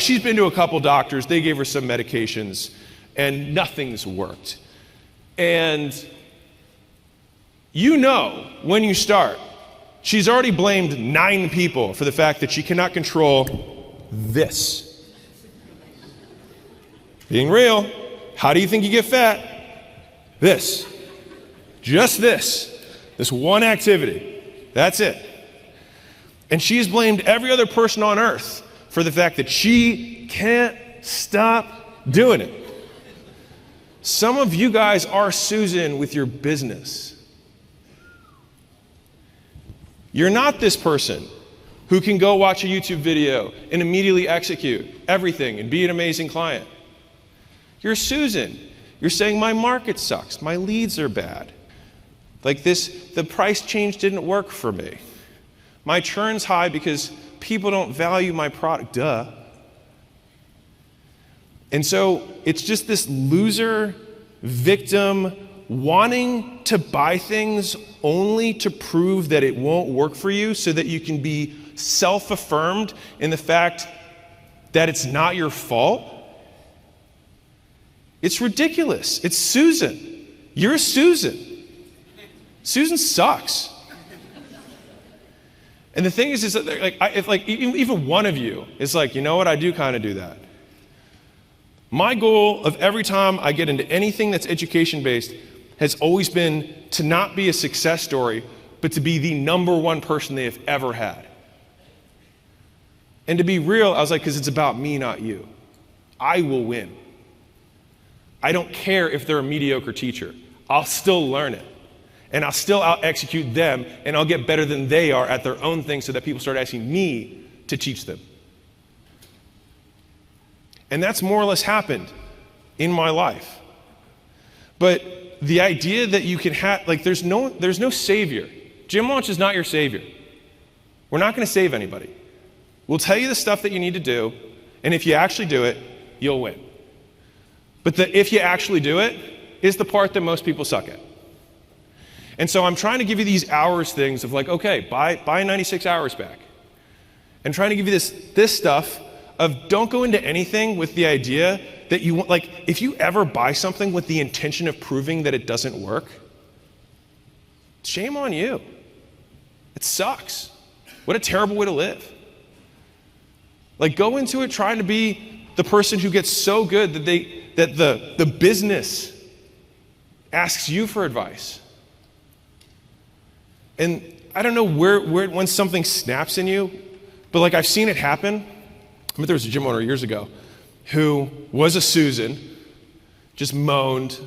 she's been to a couple doctors. They gave her some medications, and nothing's worked. And when you start, she's already blamed 9 people for the fact that she cannot control this. Being real, how do you think you get fat? This. Just this. This one activity. That's it. And she's blamed every other person on earth for the fact that she can't stop doing it. Some of you guys are Susan with your business. You're not this person who can go watch a YouTube video and immediately execute everything and be an amazing client. You're Susan. You're saying my market sucks. My leads are bad. Like the price change didn't work for me. My churn's high because people don't value my product. Duh. And so it's just this loser victim wanting to buy things only to prove that it won't work for you so that you can be self-affirmed in the fact that it's not your fault. It's ridiculous. It's Susan. You're Susan. Susan sucks. And the thing is that if even one of you is like, you know what, I do kind of do that. My goal of every time I get into anything that's education-based has always been to not be a success story, but to be the #1 person they have ever had. And to be real, I was like, because it's about me, not you. I will win. I don't care if they're a mediocre teacher. I'll still learn it. And I'll still out-execute them, and I'll get better than they are at their own thing so that people start asking me to teach them. And that's more or less happened in my life. But the idea that you can have, there's no savior. Gym launch is not your savior. We're not going to save anybody. We'll tell you the stuff that you need to do, and if you actually do it, you'll win. But the if you actually do it is the part that most people suck at. And so I'm trying to give you these hours things of like, okay, buy 96 hours back. And trying to give you this stuff of don't go into anything with the idea that you want, if you ever buy something with the intention of proving that it doesn't work, shame on you. It sucks. What a terrible way to live. Go into it trying to be the person who gets so good that the business asks you for advice. And I don't know when something snaps in you, but like I've seen it happen. I mean, there was a gym owner years ago who was a Susan, just moaned.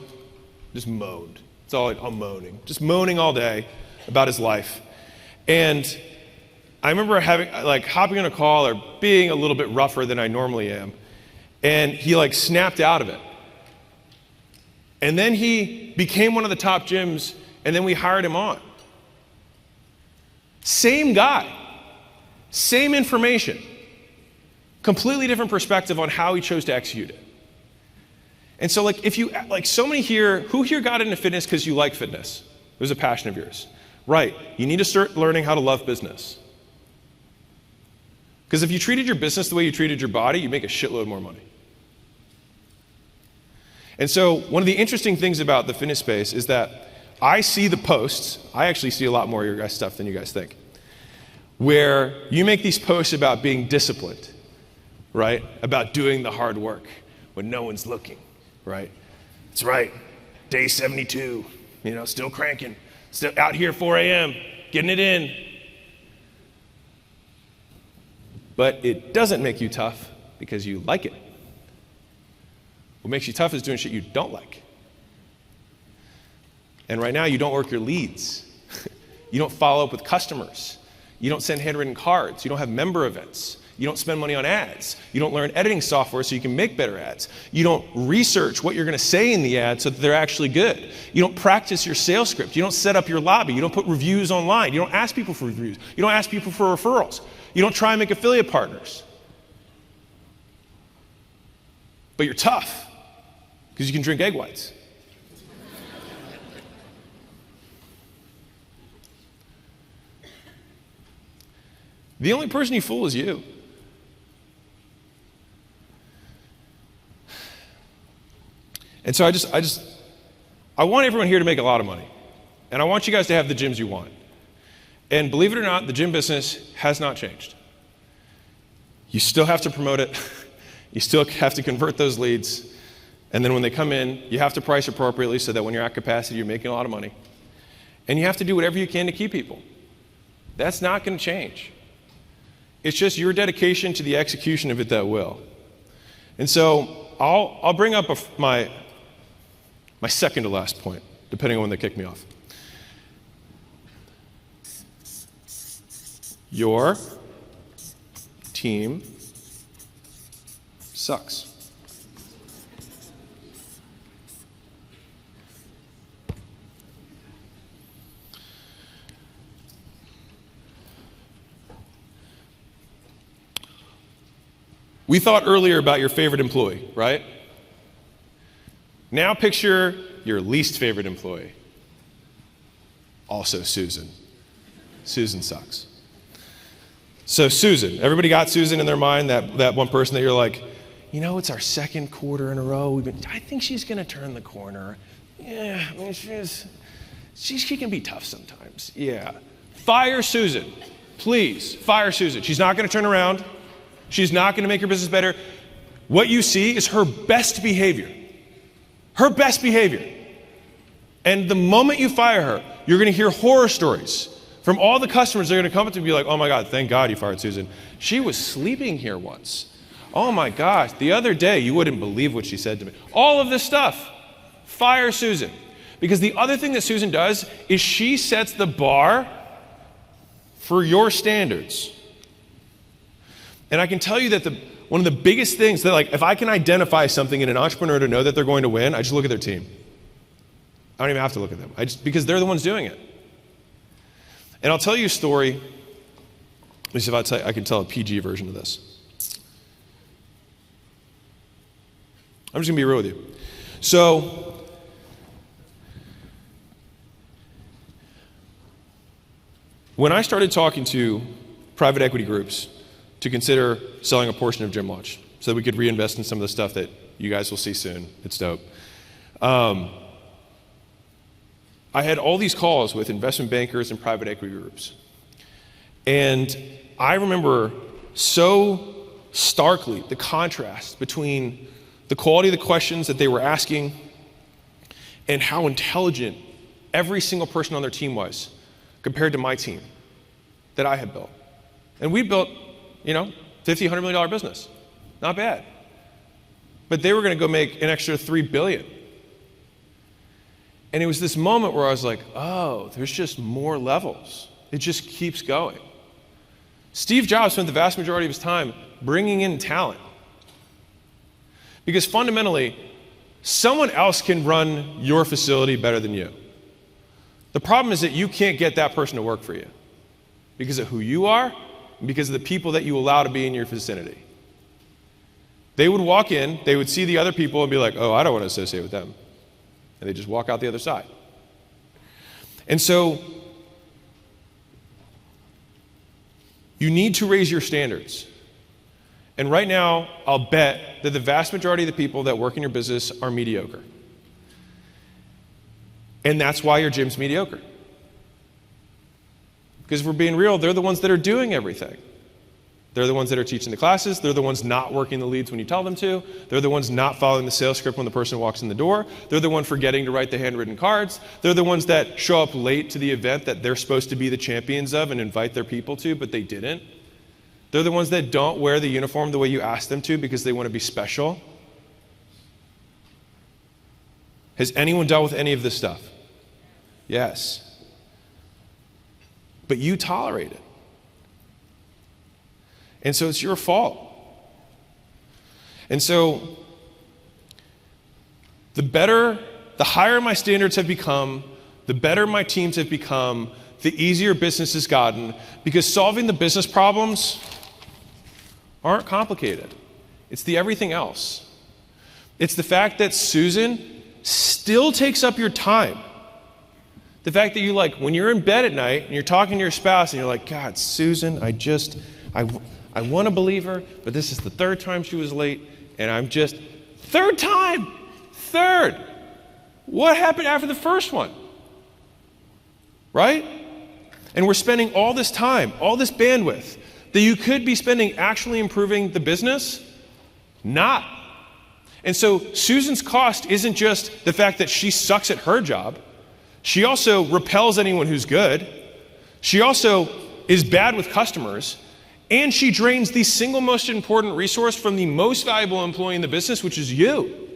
It's all I'm moaning, just moaning all day about his life. And I remember hopping on a call or being a little bit rougher than I normally am. And he snapped out of it. And then he became one of the top gyms, and then we hired him on. Same guy, same information, completely different perspective on how he chose to execute it. And so if you, so many here, who here got into fitness because you like fitness? It was a passion of yours. Right, you need to start learning how to love business. Because if you treated your business the way you treated your body, you make a shitload more money. And so one of the interesting things about the fitness space is that I see the posts, I actually see a lot more of your guys' stuff than you guys think, where you make these posts about being disciplined, right? About doing the hard work when no one's looking, right? That's right, day 72, still cranking, still out here 4 a.m., getting it in. But it doesn't make you tough because you like it. What makes you tough is doing shit you don't like. And right now, you don't work your leads. You don't follow up with customers. You don't send handwritten cards. You don't have member events. You don't spend money on ads. You don't learn editing software so you can make better ads. You don't research what you're going to say in the ad so that they're actually good. You don't practice your sales script. You don't set up your lobby. You don't put reviews online. You don't ask people for reviews. You don't ask people for referrals. You don't try and make affiliate partners. But you're tough because you can drink egg whites. The only person you fool is you. And so I want everyone here to make a lot of money. And I want you guys to have the gyms you want. And believe it or not, the gym business has not changed. You still have to promote it. You still have to convert those leads. And then when they come in, you have to price appropriately so that when you're at capacity, you're making a lot of money. And you have to do whatever you can to keep people. That's not going to change. It's just your dedication to the execution of it that will. And so I'll bring up my second to last point, depending on when they kick me off. Your team sucks. We thought earlier about your favorite employee, right? Now picture your least favorite employee. Also Susan. Susan sucks. So Susan, everybody got Susan in their mind, that one person that you're like, it's our second quarter in a row. I think she's going to turn the corner. Yeah, I mean, she can be tough sometimes. Yeah. Fire Susan. Please, fire Susan. She's not going to turn around. She's not going to make your business better. What you see is her best behavior. Her best behavior. And the moment you fire her, you're going to hear horror stories from all the customers. They're going to come up to you and be like, oh my God, thank God you fired Susan. She was sleeping here once. Oh my gosh, the other day, you wouldn't believe what she said to me. All of this stuff. Fire Susan. Because the other thing that Susan does is she sets the bar for your standards. And I can tell you that one of the biggest things that if I can identify something in an entrepreneur to know that they're going to win, I just look at their team. I don't even have to look at them. Because they're the ones doing it. And I'll tell you a story. Let me see if I can tell a PG version of this. I'm just going to be real with you. So, when I started talking to private equity groups to consider selling a portion of Gym Launch so that we could reinvest in some of the stuff that you guys will see soon. It's dope. I had all these calls with investment bankers and private equity groups. And I remember so starkly the contrast between the quality of the questions that they were asking and how intelligent every single person on their team was compared to my team that I had built. And we built, $50, $100 million business. Not bad. But they were going to go make an extra $3 billion. And it was this moment where I was like, oh, there's just more levels. It just keeps going. Steve Jobs spent the vast majority of his time bringing in talent. Because fundamentally, someone else can run your facility better than you. The problem is that you can't get that person to work for you because of who you are and because of the people that you allow to be in your vicinity. They would walk in, they would see the other people and be like, oh, I don't want to associate with them. And they just walk out the other side. And so you need to raise your standards. And right now, I'll bet that the vast majority of the people that work in your business are mediocre. And that's why your gym's mediocre. Because if we're being real, they're the ones that are doing everything. They're the ones that are teaching the classes. They're the ones not working the leads when you tell them to. They're the ones not following the sales script when the person walks in the door. They're the one forgetting to write the handwritten cards. They're the ones that show up late to the event that they're supposed to be the champions of and invite their people to, but they didn't. They're the ones that don't wear the uniform the way you ask them to because they want to be special. Has anyone dealt with any of this stuff? Yes. But you tolerate it. And so it's your fault. And so the higher my standards have become, the better my teams have become, the easier business has gotten, because solving the business problems aren't complicated. It's the everything else. It's the fact that Susan still takes up your time. The fact that you when you're in bed at night and you're talking to your spouse and you're like, God, Susan, I want to believe her, but this is the third time she was late, and third time! Third! What happened after the first one? Right? And we're spending all this time, all this bandwidth, that you could be spending actually improving the business, not. And so Susan's cost isn't just the fact that she sucks at her job. She also repels anyone who's good. She also is bad with customers. And she drains the single most important resource from the most valuable employee in the business, which is you.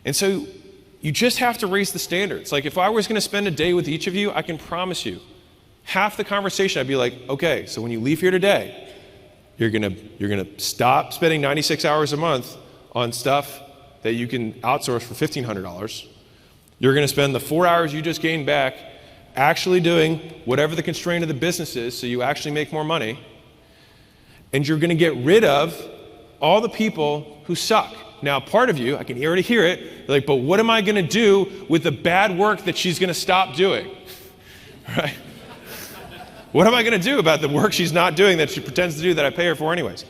And so you just have to raise the standards. If I was going to spend a day with each of you, I can promise you, half the conversation I'd be like, okay, so when you leave here today, you're gonna stop spending 96 hours a month on stuff that you can outsource for $1,500. You're gonna spend the 4 hours you just gained back actually doing whatever the constraint of the business is so you actually make more money. And you're gonna get rid of all the people who suck. Now, part of you, I can already hear it, like, but what am I gonna do with the bad work that she's gonna stop doing? Right? What am I gonna do about the work she's not doing that she pretends to do that I pay her for anyways?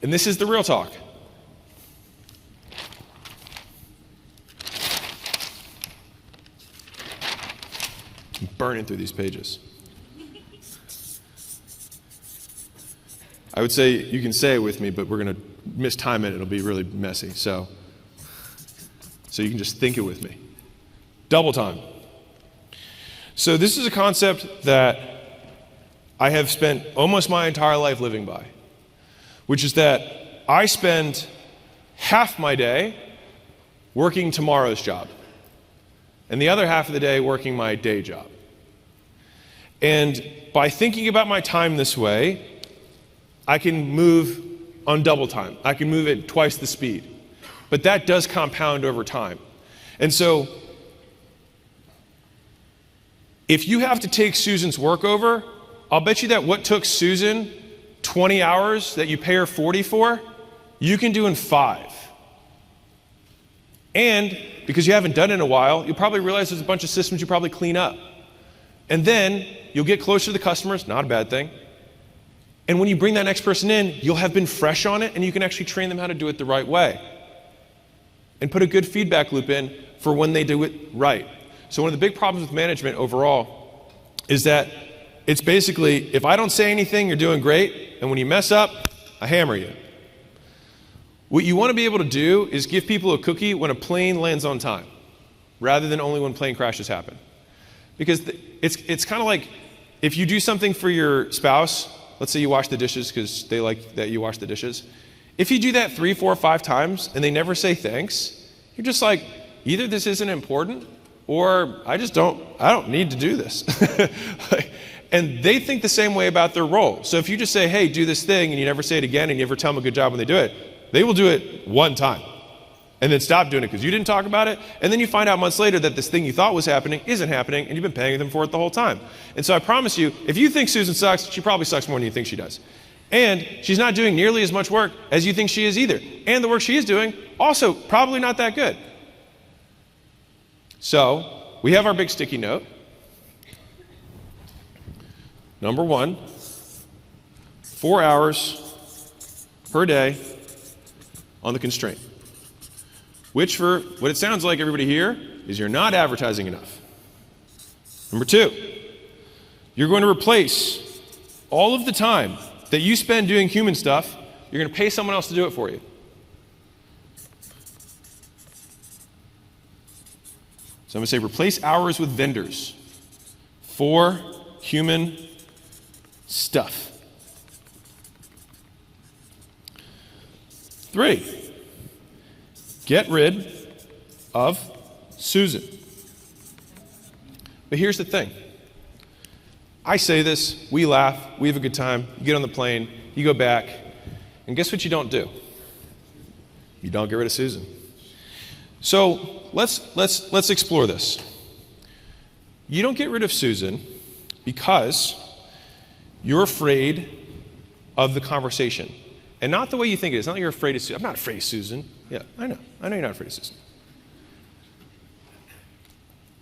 And this is the real talk. I'm burning through these pages. I would say you can say it with me, but we're going to mistime it. It'll be really messy. So you can just think it with me. Double time. So this is a concept that I have spent almost my entire life living by, which is that I spend half my day working tomorrow's job, and the other half of the day working my day job. And by thinking about my time this way, I can move on double time. I can move at twice the speed. But that does compound over time. And so if you have to take Susan's work over, I'll bet you that what took Susan 20 hours that you pay her 40 for, you can do in 5. And because you haven't done it in a while, you'll probably realize there's a bunch of systems you probably clean up. And then you'll get closer to the customers, not a bad thing. And when you bring that next person in, you'll have been fresh on it and you can actually train them how to do it the right way. And put a good feedback loop in for when they do it right. So one of the big problems with management overall is that it's basically, if I don't say anything, you're doing great, and when you mess up, I hammer you. What you want to be able to do is give people a cookie when a plane lands on time. rather than only when plane crashes happen. Because it's kind of like if you do something for your spouse, let's say you wash the dishes because they like that you wash the dishes. If you do that 3, 4, 5 times and they never say thanks, you're just like, either this isn't important or I don't need to do this. And they think the same way about their role. So if you just say, hey, do this thing, and you never say it again, and you never tell them a good job when they do it, they will do it one time and then stop doing it because you didn't talk about it. And then you find out months later that this thing you thought was happening isn't happening, and you've been paying them for it the whole time. And so I promise you, if you think Susan sucks, she probably sucks more than you think she does. And she's not doing nearly as much work as you think she is either. And the work she is doing, also probably not that good. So we have our big sticky note. Number 1, 4 hours per day on the constraint. Which, for what it sounds like everybody here, is you're not advertising enough. Number 2, you're going to replace all of the time that you spend doing human stuff, you're going to pay someone else to do it for you. So I'm going to say replace hours with vendors for human stuff. 3, get rid of Susan. But here's the thing. I say this, we laugh, we have a good time, you get on the plane, you go back, and guess what you don't do? You don't get rid of Susan. So let's explore this. You don't get rid of Susan because you're afraid of the conversation. And not the way you think it is. Not like you're afraid of Susan. I'm not afraid of Susan. Yeah, I know. I know you're not afraid of Susan.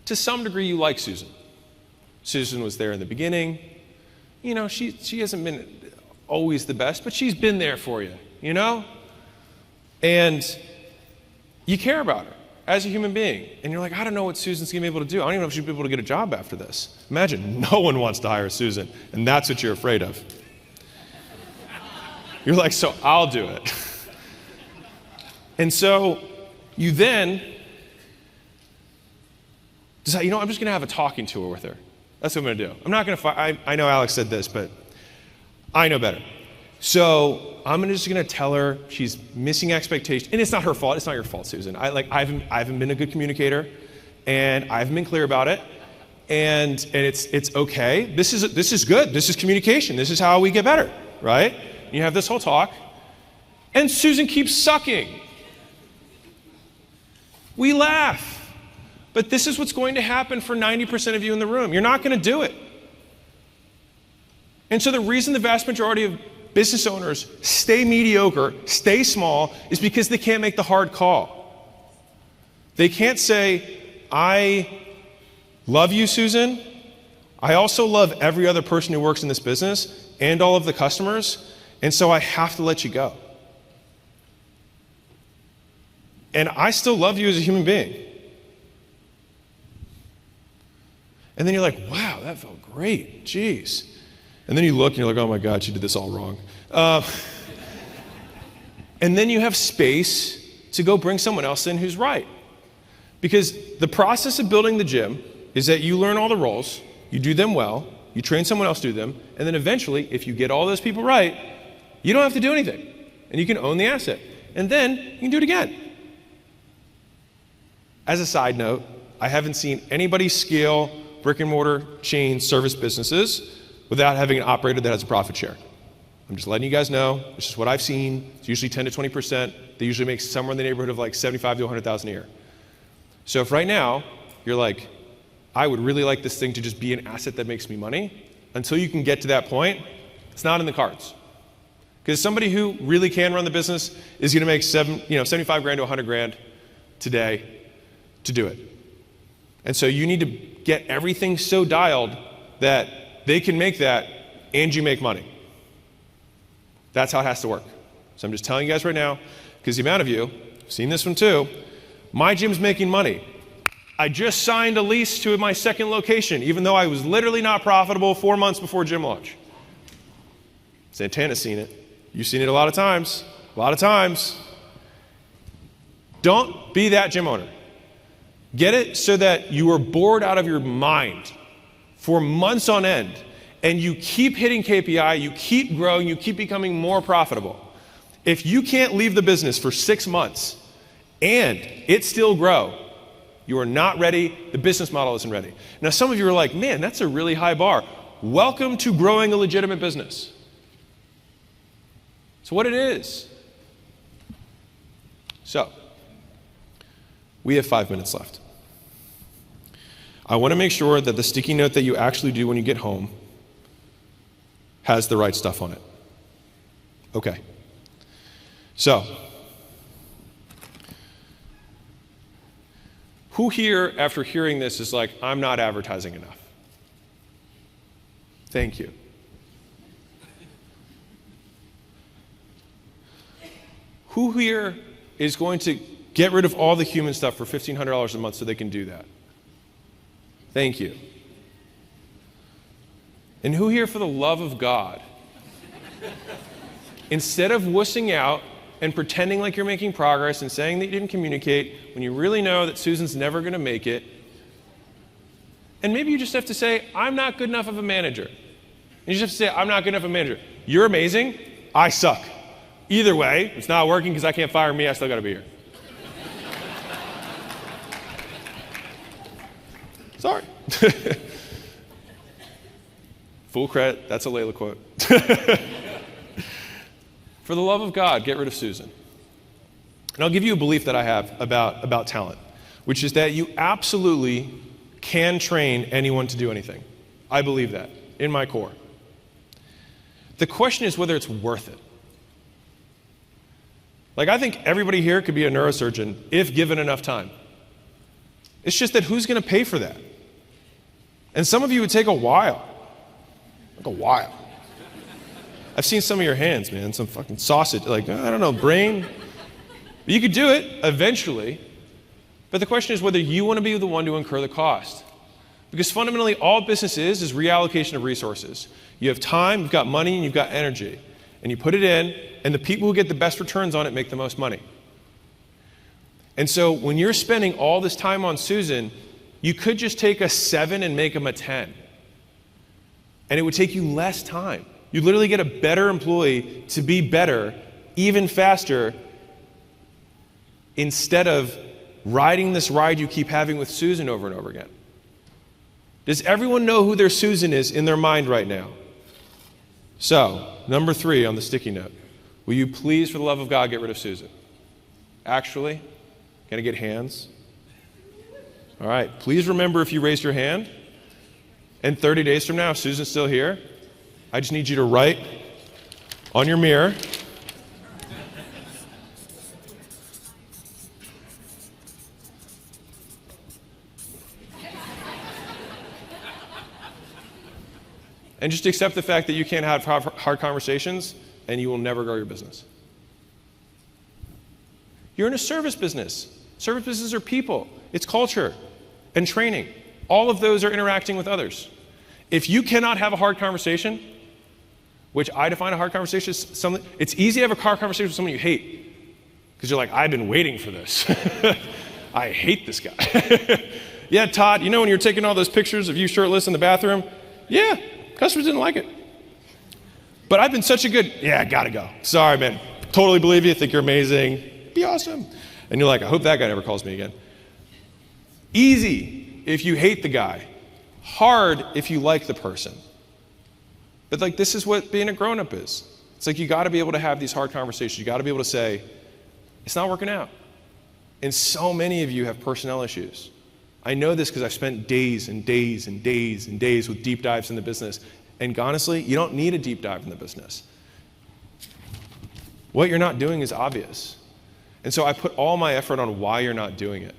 To some degree, you like Susan. Susan was there in the beginning. You know, she hasn't been always the best, but she's been there for you, you know? And you care about her as a human being. And you're like, I don't know what Susan's going to be able to do. I don't even know if she'll be able to get a job after this. Imagine no one wants to hire Susan, and that's what you're afraid of. You're like, so I'll do it. And so you then decide, you know, I'm just going to have a talking tour with her. That's what I'm going to do. I'm not going to I know Alex said this, but I know better. So I'm just going to tell her she's missing expectations. And it's not her fault. It's not your fault, Susan. I haven't been a good communicator, and I haven't been clear about it. And it's okay. This is good. This is communication. This is how we get better, right? You have this whole talk, and Susan keeps sucking. We laugh. But this is what's going to happen for 90% of you in the room. You're not going to do it. And so the reason the vast majority of business owners stay mediocre, stay small, is because they can't make the hard call. They can't say, I love you, Susan. I also love every other person who works in this business and all of the customers, and so I have to let you go. And I still love you as a human being. And then you're like, wow, that felt great, jeez. And then you look and you're like, oh my God, she did this all wrong. And then you have space to go bring someone else in who's right. Because the process of building the gym is that you learn all the roles, you do them well, you train someone else to do them, and then eventually, if you get all those people right, you don't have to do anything. And you can own the asset. And then you can do it again. As a side note, I haven't seen anybody scale brick and mortar chain service businesses without having an operator that has a profit share. I'm just letting you guys know. It's just what I've seen. It's usually 10 to 20%. They usually make somewhere in the neighborhood of like 75 to 100,000 a year. So if right now you're like, I would really like this thing to just be an asset that makes me money, until you can get to that point, it's not in the cards. Because somebody who really can run the business is going to make 75 grand to 100 grand today to do it. And so you need to get everything so dialed that they can make that and you make money. That's how it has to work. So I'm just telling you guys right now, because the amount of you have seen this one too, my gym's making money. I just signed a lease to my second location, even though I was literally not profitable 4 months before gym launch. Santana's seen it. You've seen it a lot of times. A lot of times. Don't be that gym owner. Get it so that you are bored out of your mind for months on end, and you keep hitting KPI, you keep growing, you keep becoming more profitable. If you can't leave the business for 6 months and it still grow, you are not ready, the business model isn't ready. Now some of you are like, man, that's a really high bar. Welcome to growing a legitimate business. It's what it is. So, we have 5 minutes left. I want to make sure that the sticky note that you actually do when you get home has the right stuff on it. Okay. So, who here, after hearing this, is like, I'm not advertising enough? Thank you. Who here is going to get rid of all the human stuff for $1,500 a month so they can do that? Thank you. And who here, for the love of God, instead of wussing out and pretending like you're making progress and saying that you didn't communicate when you really know that Susan's never going to make it, and maybe you just have to say, I'm not good enough of a manager. And you just have to say, I'm not good enough of a manager. You're amazing. I suck. Either way, it's not working because I can't fire me. I still got to be here. Sorry. Full credit. That's a Layla quote. For the love of God, get rid of Susan. And I'll give you a belief that I have about talent, which is that you absolutely can train anyone to do anything. I believe that in my core. The question is whether it's worth it. Like, I think everybody here could be a neurosurgeon if given enough time. It's just that who's going to pay for that? And some of you would take a while. Like a while. I've seen some of your hands, man. Some fucking sausage, like, I don't know, brain. You could do it eventually. But the question is whether you want to be the one to incur the cost. Because fundamentally, all business is reallocation of resources. You have time, you've got money, and you've got energy. And you put it in, and the people who get the best returns on it make the most money. And so when you're spending all this time on Susan, you could just take a 7 and make them a 10. And it would take you less time. You'd literally get a better employee to be better, even faster, instead of riding this ride you keep having with Susan over and over again. Does everyone know who their Susan is in their mind right now? So, number 3 on the sticky note. Will you please, for the love of God, get rid of Susan? Actually, can I get hands? All right, please remember if you raised your hand, and 30 days from now, if Susan's still here, I just need you to write on your mirror, and just accept the fact that you can't have hard conversations and you will never grow your business. You're in a service business. Service businesses are people. It's culture and training. All of those are interacting with others. If you cannot have a hard conversation, which I define a hard conversation as something, it's easy to have a hard conversation with someone you hate because you're like, I've been waiting for this. I hate this guy. Yeah, Todd, you know when you're taking all those pictures of you shirtless in the bathroom? Yeah, customers didn't like it. But I've been such a good, yeah, gotta go. Sorry, man. Totally believe you, think you're amazing. Be awesome. And you're like, I hope that guy never calls me again. Easy if you hate the guy. Hard if you like the person. But like, this is what being a grown-up is. It's like you gotta be able to have these hard conversations. You gotta be able to say, it's not working out. And so many of you have personnel issues. I know this because I've spent days and days and days and days with deep dives in the business. And honestly, you don't need a deep dive in the business. What you're not doing is obvious. And so I put all my effort on why you're not doing it,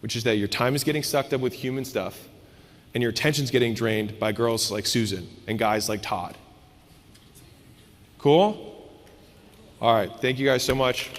which is that your time is getting sucked up with human stuff and your attention's getting drained by girls like Susan and guys like Todd. Cool? All right, thank you guys so much.